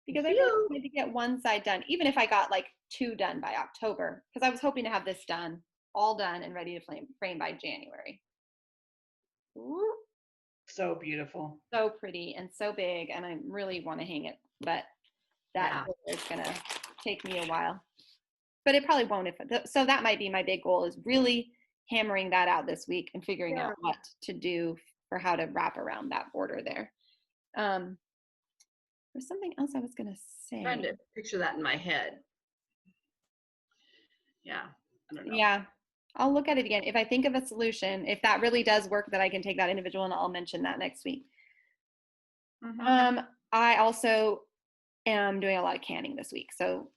S2: because I really wanted to get one side done, even if I got like 2 done by October, because I was hoping to have this done, all done and ready to frame by January. Ooh.
S4: So beautiful.
S2: So pretty and so big, and I really want to hang it, but that is going to take me a while. But it probably won't. So that might be my big goal, is really hammering that out this week and figuring out what to do for how to wrap around that border there. There's something else I was going to say.
S4: I'm trying to picture that in my head. Yeah, I don't know.
S2: Yeah, I'll look at it again. If I think of a solution, if that really does work, that I can take that individual and I'll mention that next week. I also am doing a lot of canning this week. So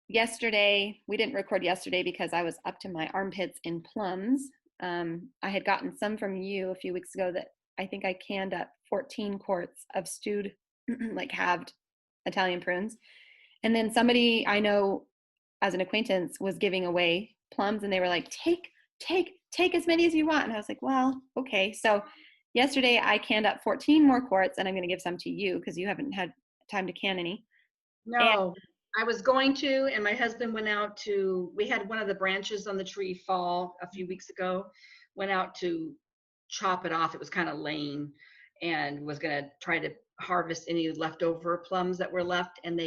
S2: yesterday, we didn't record yesterday because I was up to my armpits in plums I had gotten some from you a few weeks ago that I think I canned up 14 quarts of stewed, like halved Italian prunes. And then somebody I know as an acquaintance was giving away plums, and they were like, take as many as you want. And I was like, well, okay. So yesterday I canned up 14 more quarts, and I'm going to give some to you because you haven't had time to can any.
S4: No, I was going to, and my husband went out to, we had one of the branches on the tree fall a few weeks ago, went out to chop it off. It was kind of lame, and was going to try to harvest any leftover plums that were left. And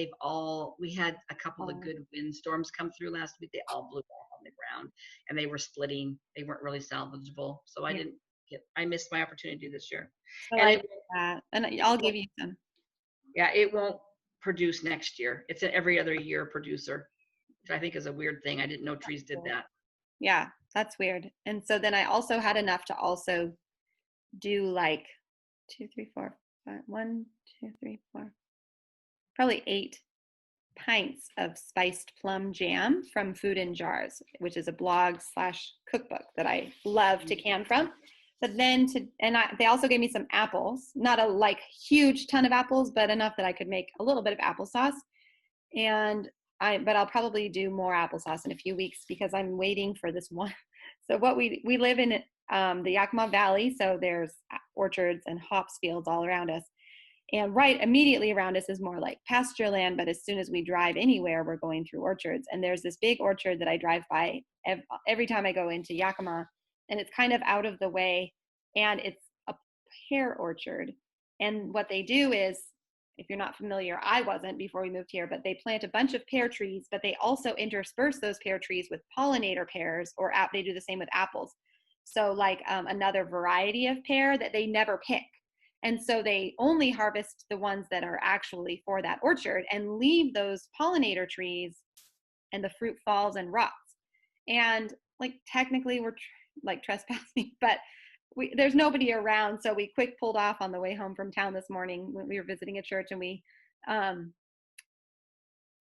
S4: we had a couple of good windstorms come through last week. They all blew off on the ground, and they were splitting. They weren't really salvageable. So I missed my opportunity this year.
S2: So
S4: And
S2: I did that, and I'll give you some.
S4: yeah, it won't produce next year. It's an every other year producer, which I think is a weird thing. I didn't know trees did that.
S2: Yeah, that's weird. And so then I also had enough to also do like 2, 3, 4, 5, 1, 2, 3, 4, probably 8 pints of spiced plum jam from Food in Jars, which is a blog/cookbook that I love to can from. But then they also gave me some apples, not a like huge ton of apples, but enough that I could make a little bit of applesauce. But I'll probably do more applesauce in a few weeks because I'm waiting for this one. So we live in the Yakima Valley, so there's orchards and hops fields all around us. And right immediately around us is more like pasture land, but as soon as we drive anywhere, we're going through orchards. And there's this big orchard that I drive by every time I go into Yakima, and it's kind of out of the way, and it's a pear orchard. And what they do is, if you're not familiar, I wasn't before we moved here, but they plant a bunch of pear trees, but they also intersperse those pear trees with pollinator pears, or they do the same with apples. So like another variety of pear that they never pick. And so they only harvest the ones that are actually for that orchard and leave those pollinator trees, and the fruit falls and rots. And like technically we're like trespassing, but there's nobody around. So we quick pulled off on the way home from town this morning when we were visiting a church, and we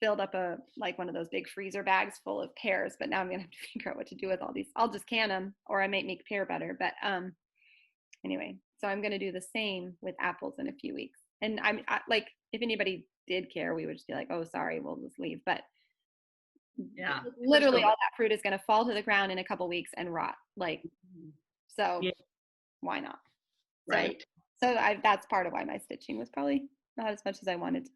S2: filled up one of those big freezer bags full of pears. But now I'm gonna have to figure out what to do with all these. I'll just can them, or I might make pear butter. But anyway, so I'm going to do the same with apples in a few weeks. And like, if anybody did care, we would just be like, oh, sorry, we'll just leave. But
S4: yeah,
S2: literally all that fruit is going to fall to the ground in a couple weeks and rot. Like, so why not?
S4: Right.
S2: So that's part of why my stitching was probably not as much as I wanted.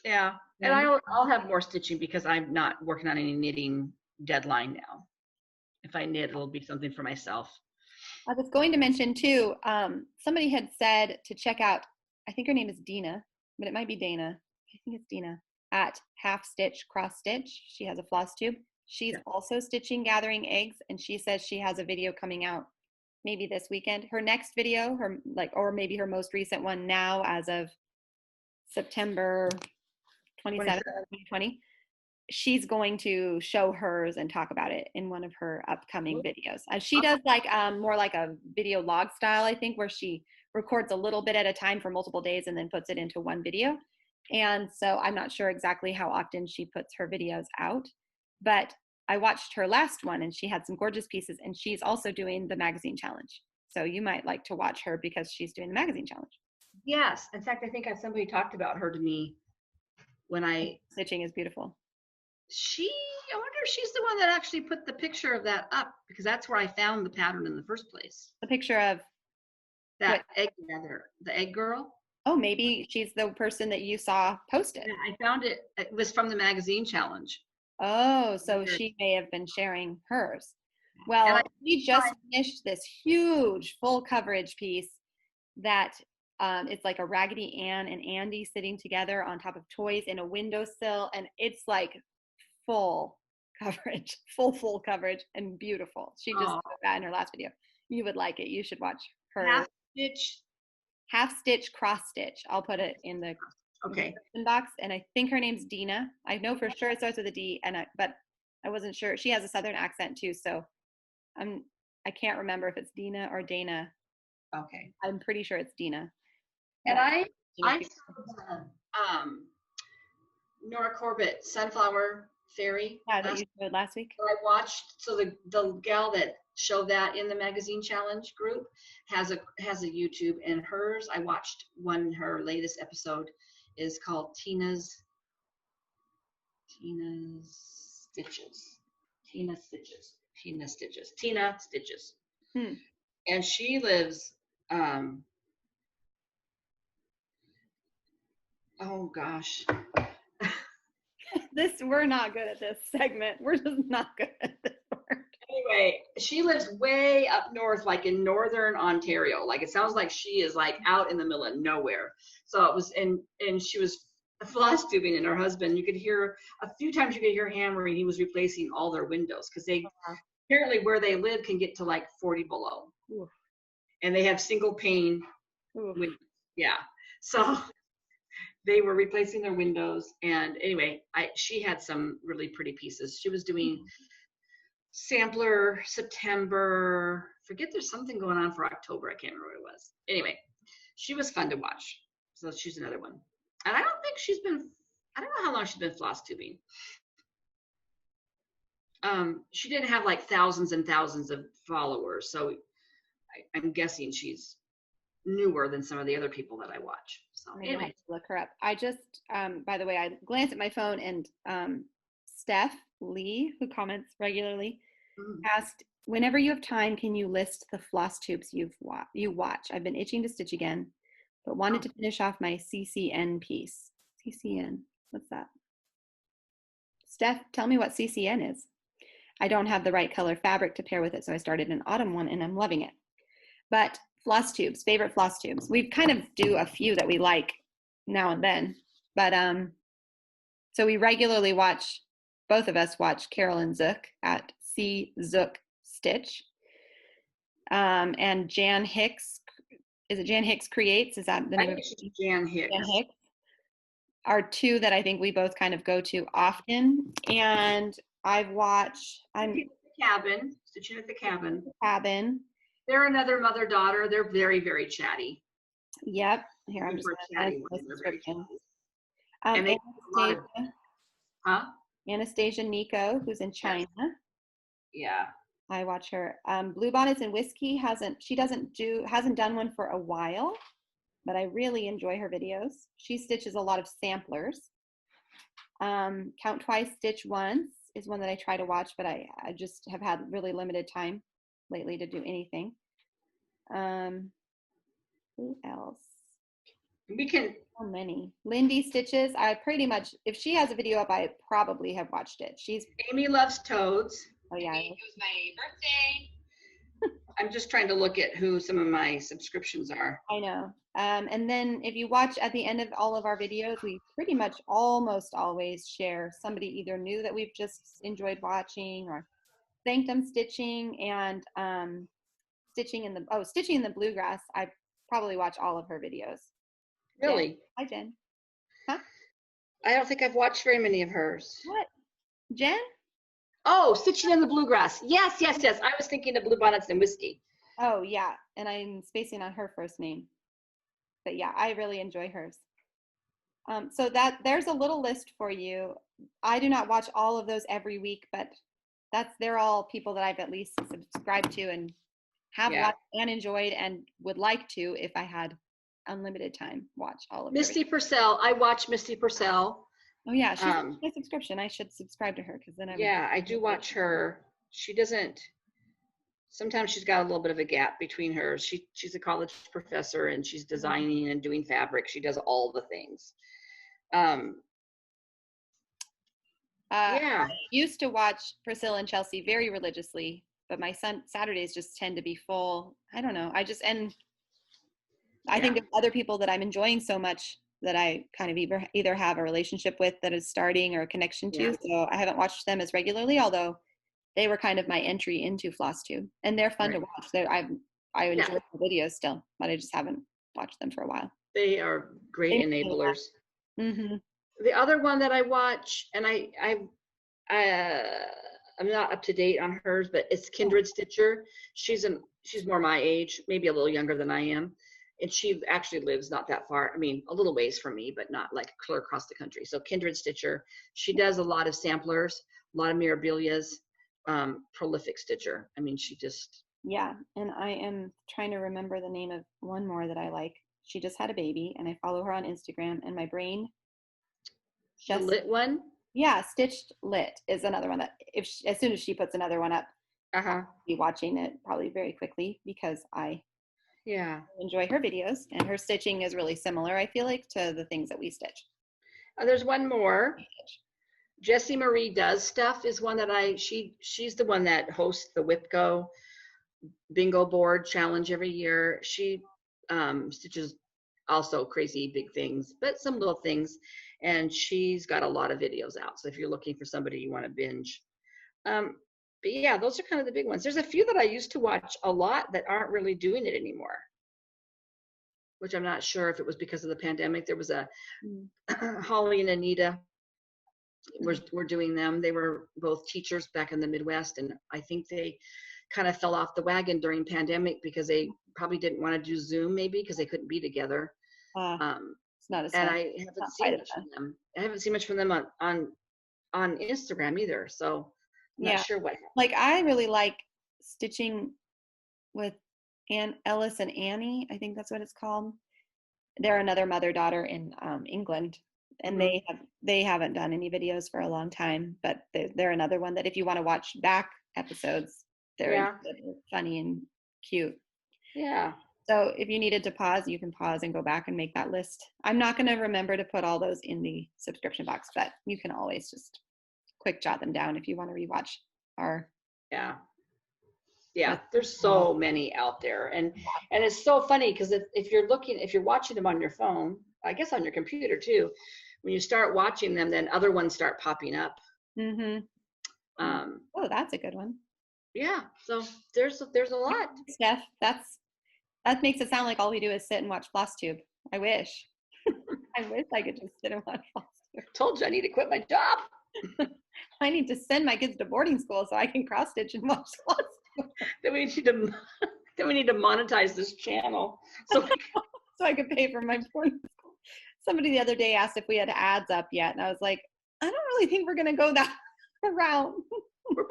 S4: Yeah. And I'll have more stitching because I'm not working on any knitting deadline now. If I knit, it'll be something for myself.
S2: I was going to mention too, somebody had said to check out, I think her name is Dina, but it might be Dana. I think it's Dina, at Half Stitch Cross Stitch. She has a Flosstube. She's also stitching gathering eggs, and she says she has a video coming out maybe this weekend. Her next video, or maybe her most recent one now, as of September 27th, 2020. She's going to show hers and talk about it in one of her upcoming videos. She does like more like a video log style, I think, where she records a little bit at a time for multiple days and then puts it into one video. And so I'm not sure exactly how often she puts her videos out, but I watched her last one and she had some gorgeous pieces, and she's also doing the magazine challenge. So you might like to watch her because she's doing the magazine challenge.
S4: Yes. In fact, I think somebody talked about her to me when
S2: stitching is beautiful.
S4: I wonder if she's the one that actually put the picture of that up, because that's where I found the pattern in the first place.
S2: The picture of
S4: that egg gather, the egg girl.
S2: Oh, maybe she's the person that you saw post it.
S4: Yeah, I found it. It was from the magazine challenge.
S2: Oh, so she may have been sharing hers. Well, we just finished this huge full coverage piece that it's like a Raggedy Ann and Andy sitting together on top of toys in a windowsill, and it's like full coverage, full coverage, and beautiful. She just put that in her last video. You would like it. You should watch her. Half stitch cross stitch. I'll put it in the description box. And I think her name's Dina. I know for sure it starts with a D, but I wasn't sure. She has a Southern accent too, so I can't remember if it's Dina or Dana.
S4: Okay.
S2: I'm pretty sure it's Dina.
S4: And I saw Nora Corbett sunflower Fairy.
S2: Yeah, that you showed last week.
S4: I watched. So the gal that showed that in the magazine challenge group has a YouTube, and hers, I watched one. Her latest episode is called Tina's Stitches. Tina Stitches.
S2: Hmm.
S4: And she lives, oh gosh.
S2: We're not good at this segment. We're just not good at this word.
S4: Anyway, she lives way up north, like in northern Ontario. Like it sounds like she is like out in the middle of nowhere. So it was, and she was floss tubing, and her husband, you could hear a few times, you could hear hammering. He was replacing all their windows because they apparently where they live can get to like 40 below.
S2: Oof.
S4: And they have single pane windows. Yeah. So they were replacing their windows. And anyway, she had some really pretty pieces. She was doing sampler September. Forget, there's something going on for October. I can't remember what it was. Anyway, she was fun to watch. So she's another one. And I don't know how long she's been floss tubing. She didn't have like thousands and thousands of followers. So I'm guessing she's newer than some of the other people that I watch. So
S2: Maybe I'll have to look her up. I just, by the way, I glanced at my phone, and Steph Lee, who comments regularly, asked, whenever you have time, can you list the floss tubes you watch? I've been itching to stitch again, but wanted to finish off my CCN piece. CCN, what's that? Steph, tell me what CCN is. I don't have the right color fabric to pair with it, so I started an autumn one, and I'm loving it. But floss tubes, favorite floss tubes. We kind of do a few that we like now and then, but so we regularly watch, both of us watch Carolyn Zook at C Zook Stitch, and Jan Hicks. Is it Jan Hicks Creates? Is that the name of it?
S4: Jan Hicks.
S2: Jan Hicks are two that I think we both kind of go to often, and I've watched.
S4: Stitching at the Cabin.
S2: They're
S4: another mother-daughter. They're very, very chatty.
S2: Yep. Here, I'm just going to description. Anastasia Nico, who's in China.
S4: Yeah.
S2: I watch her. Blue Bonnets and Whiskey hasn't done one for a while, but I really enjoy her videos. She stitches a lot of samplers. Count Twice, Stitch Once is one that I try to watch, but I just have had really limited time lately to do anything. Who else? So many. Lindy Stitches. I pretty much, if she has a video up, I probably have watched it.
S4: Amy Loves Toads.
S2: Oh yeah.
S5: It was my birthday.
S4: I'm just trying to look at who some of my subscriptions are.
S2: I know. And then if you watch at the end of all of our videos, we pretty much almost always share somebody either new that we've just enjoyed watching, or thanked them stitching, and stitching in the bluegrass. I probably watch all of her videos.
S4: Really?
S2: Jen. Hi, Jen. Huh?
S4: I don't think I've watched very many of hers.
S2: What? Jen?
S4: Oh, Stitching in the Bluegrass. Yes. I was thinking of Blue Bonnets and Whiskey.
S2: Oh, yeah. And I'm spacing on her first name. But yeah, I really enjoy hers. So there's a little list for you. I do not watch all of those every week, but they're all people that I've at least subscribed to and have watched and enjoyed, and would like to, if I had unlimited time, watch all of
S4: Misty Purcell. I watch Misty Purcell.
S2: Oh yeah, she's a subscription. I should subscribe to her, because then
S4: I do watch her. She doesn't. Sometimes she's got a little bit of a gap between her. She's a college professor, and she's designing and doing fabric. She does all the things.
S2: I used to watch Priscilla and Chelsea very religiously, but my Saturdays just tend to be full. I don't know. I think of other people that I'm enjoying so much that I kind of either have a relationship with that is starting, or a connection to. So I haven't watched them as regularly, although they were kind of my entry into Flosstube, and they're fun to watch. I enjoy the videos still, but I just haven't watched them for a while.
S4: They are great enablers. Mm-hmm. The other one that I watch, and I'm not up to date on hers, but it's Kindred Stitcher. She's more my age, maybe a little younger than I am. and she actually lives not that far. I mean, a little ways from me, but not like clear across the country. So Kindred Stitcher, she does a lot of samplers, a lot of mirabilias, prolific stitcher. I mean, she just.
S2: Yeah, and I am trying to remember the name of one more that I like. She just had a baby, and I follow her on Instagram, and my brain
S4: The
S2: just
S4: lit one.
S2: yeah, Stitched Lit is another one that as soon as she puts another one up,
S4: Uh-huh.
S2: I'll be watching it probably very quickly because I
S4: Yeah.
S2: enjoy her videos, and her stitching is really similar, I feel like, to the things that we stitch.
S4: There's one more. Jessie Marie Does Stuff is one that she's the one that hosts the WIPCO bingo board challenge every year. She stitches also crazy big things, but some little things, and she's got a lot of videos out. So if you're looking for somebody you want to binge, but yeah, those are kind of the big ones. There's a few that I used to watch a lot that aren't really doing it anymore, which I'm not sure if it was because of the pandemic. There was a Holly and Anita were doing them. They were both teachers back in the Midwest, and I think they kind of fell off the wagon during pandemic because they probably didn't want to do Zoom, maybe because they couldn't be together.
S2: It's not as
S4: And
S2: fun.
S4: I haven't seen much from them. I haven't seen much from them on Instagram either. So I'm not sure what happened.
S2: Like, I really like stitching with Ellis and Annie. I think that's what it's called. They're another mother-daughter in England, and they haven't done any videos for a long time, but they're another one that if you want to watch back episodes, they're funny and cute.
S4: Yeah.
S2: So if you needed to pause, you can pause and go back and make that list. I'm not going to remember to put all those in the subscription box, but you can always just quick jot them down if you want to rewatch our.
S4: Yeah, there's so many out there, and it's so funny because if you're watching them on your phone, I guess on your computer too, when you start watching them, then other ones start popping up.
S2: Oh, that's a good one.
S4: Yeah, so there's a lot.
S2: Steph, that makes it sound like all we do is sit and watch Flosstube. I wish. I wish I could just sit and watch Flosstube.
S4: Told you I need to quit my job.
S2: I need to send my kids to boarding school so I can cross stitch and watch Flosstube.
S4: Then we need to monetize this channel so
S2: I could pay for my boarding school. Somebody the other day asked if we had ads up yet, and I was like, I don't really think we're gonna go that route.
S4: We're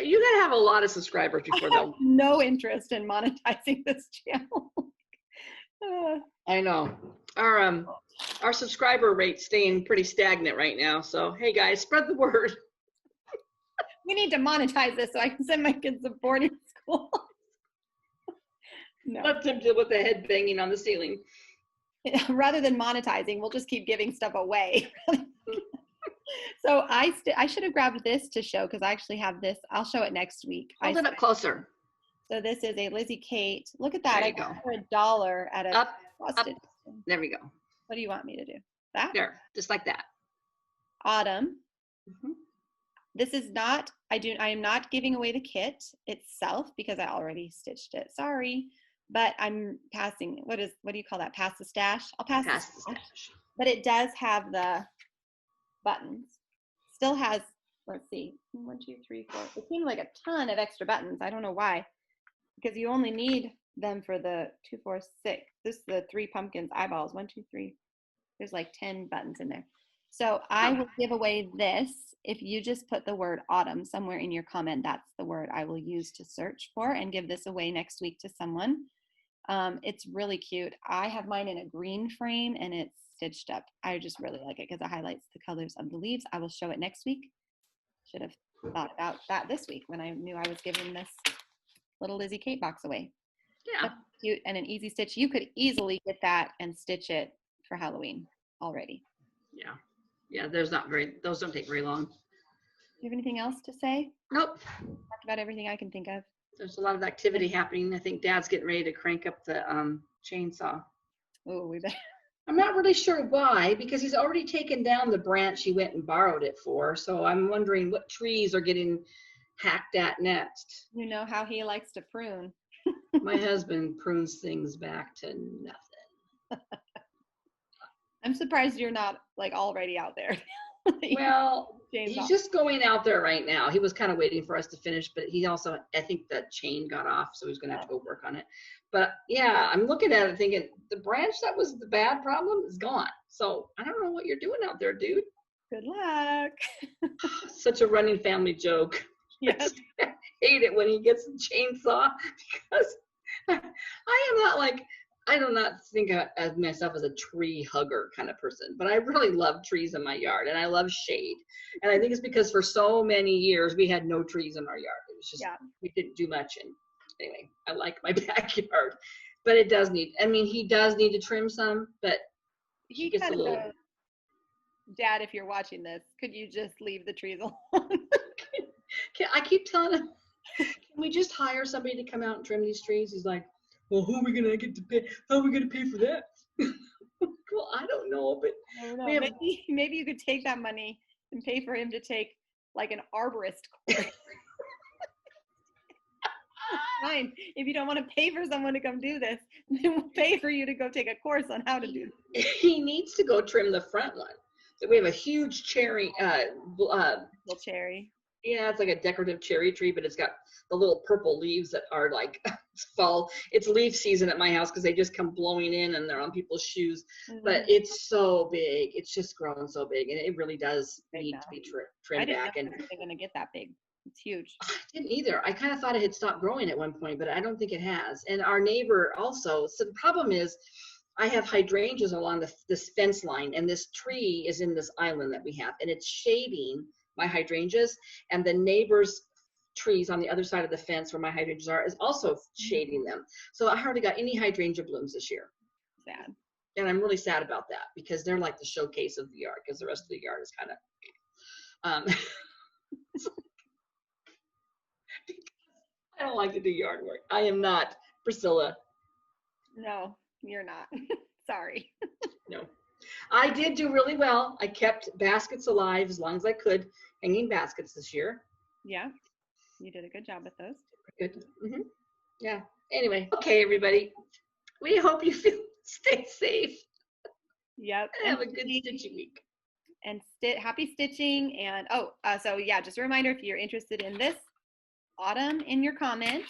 S4: you gotta have a lot of subscribers before that.
S2: No interest in monetizing this channel.
S4: I know. Our subscriber rate's staying pretty stagnant right now. So hey guys, spread the word.
S2: We need to monetize this so I can send my kids to boarding school. No.
S4: Let them deal with the head banging on the ceiling.
S2: Rather than monetizing, we'll just keep giving stuff away. So I should have grabbed this to show because I actually have this. I'll show it next week.
S4: Hold it up closer.
S2: So this is a Lizzie Kate. Look at that.
S4: There
S2: I
S4: you
S2: got
S4: go.
S2: for $1 at a
S4: Up. There we go.
S2: What do you want me to do? That?
S4: There, just like that.
S2: Autumn. This is not, I am not giving away the kit itself because I already stitched it. Sorry. But I'm passing, what do you call that? Pass the stash? I'll pass the stash. But it does have the buttons. Still has, let's see, 1, 2, 3, 4. It seemed like a ton of extra buttons. I don't know why. Because you only need them for the 2, 4, 6. This is the 3 pumpkins eyeballs. 1, 2, 3. There's like 10 buttons in there. So I will give away this if you just put the word autumn somewhere in your comment. That's the word I will use to search for and give this away next week to someone. It's really cute. I have mine in a green frame and it's stitched up. I just really like it because it highlights the colors of the leaves. I will show it next week. Should have thought about that this week when I knew I was giving this little Lizzie Kate box away.
S4: Yeah.
S2: That's cute and an easy stitch. You could easily get that and stitch it for Halloween already.
S4: Yeah. Yeah, those don't take very long.
S2: Do you have anything else to say?
S4: Nope.
S2: Talked about everything I can think of.
S4: There's a lot of activity happening. I think Dad's getting ready to crank up the chainsaw.
S2: Oh, we better.
S4: I'm not really sure why, because he's already taken down the branch he went and borrowed it for. So I'm wondering what trees are getting hacked at next.
S2: You know how he likes to prune.
S4: My husband prunes things back to nothing.
S2: I'm surprised you're not like already out there.
S4: Well,
S1: James
S4: He's
S1: off.
S4: just going out there right now. He was kind of waiting for us to finish, but he also, I think the chain got off, so he's gonna have to go work on it. But yeah, I'm looking at it thinking the branch that was the bad problem is gone. So I don't know what you're doing out there, dude.
S1: Good luck.
S4: Such a running family joke.
S1: Yes.
S4: I hate it when he gets a chainsaw because I am not like, I do not think of myself as a tree hugger kind of person, but I really love trees in my yard and I love shade. And I think it's because for so many years we had no trees in our yard. It was just, we didn't do much. And anyway, I like my backyard, but it does need, I mean, he does need to trim some, but he gets a
S1: kind of
S4: little.
S1: goes, Dad, if you're watching this, could you just leave the trees alone?
S4: I keep telling him, can we just hire somebody to come out and trim these trees? He's like, well, who are we gonna get to pay? How are we gonna pay for that? Well, I don't know, but
S1: I don't know.
S4: we have,
S1: Maybe you could take that money and pay for him to take like an arborist course. Fine. If you don't want to pay for someone to come do this, then we'll pay for you to go take a course on how to do this.
S4: he needs to go trim the front one. So we have a huge cherry,
S1: Little cherry.
S4: yeah, it's like a decorative cherry tree, but it's got the little purple leaves that are like it's fall. It's leaf season at my house because they just come blowing in and they're on people's shoes. But it's so big. It's just grown so big, and it really does need to be trimmed back. And
S1: they're going to get that big. It's huge.
S4: I didn't either. I kind of thought it had stopped growing at one point, but I don't think it has. And our neighbor also. So the problem is, I have hydrangeas along this fence line, and this tree is in this island that we have, and it's shading my hydrangeas, and the neighbor's trees on the other side of the fence where my hydrangeas are is also shading them. So I hardly got any hydrangea blooms this year.
S1: Sad.
S4: And I'm really sad about that because they're like the showcase of the yard because the rest of the yard is kind of, I don't like to do yard work. I am not Priscilla.
S1: No, you're not. Sorry.
S4: No. I did do really well. I kept baskets alive as long as I could, hanging baskets this year.
S1: Yeah, you did a good job with those.
S4: Good. Yeah. Anyway, okay, everybody. We hope you stay safe.
S1: Yep.
S4: And have a good stitching week.
S1: And happy stitching. And so yeah, just a reminder, if you're interested in this autumn, in your comment,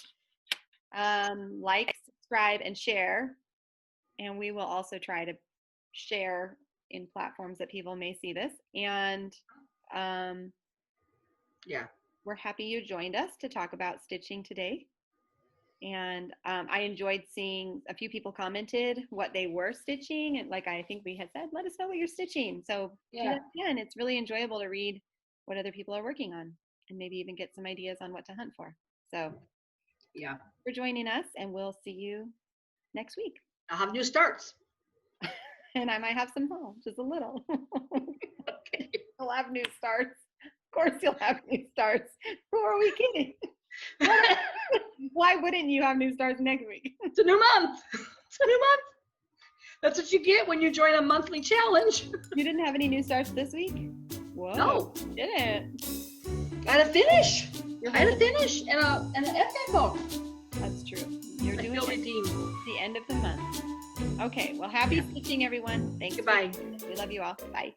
S1: like, subscribe, and share. And we will also try to share in platforms that people may see this. And
S4: yeah,
S1: we're happy you joined us to talk about stitching today. And I enjoyed seeing a few people commented what they were stitching. And like I think we had said, let us know what you're stitching. So yeah, and it's really enjoyable to read what other people are working on and maybe even get some ideas on what to hunt for. So
S4: yeah,
S1: for joining us, and we'll see you next week.
S4: I'll have new starts.
S1: And I might have some home, just a little.
S4: Okay.
S1: We'll have new starts. Of course you'll have new starts. Who are we kidding? Why wouldn't you have new starts next week?
S4: It's a new month. It's a new month. That's what you get when you join a monthly challenge.
S1: You didn't have any new starts this week? Whoa.
S4: No.
S1: Didn't.
S4: I had a finish. I had a finish and an FF phone.
S1: That's true. You're
S4: I
S1: doing
S4: feel
S1: it
S4: redeemed.
S1: at the end of the month. Okay. Well, happy stitching, everyone. Thanks.
S4: Goodbye.
S1: We love you all. Bye.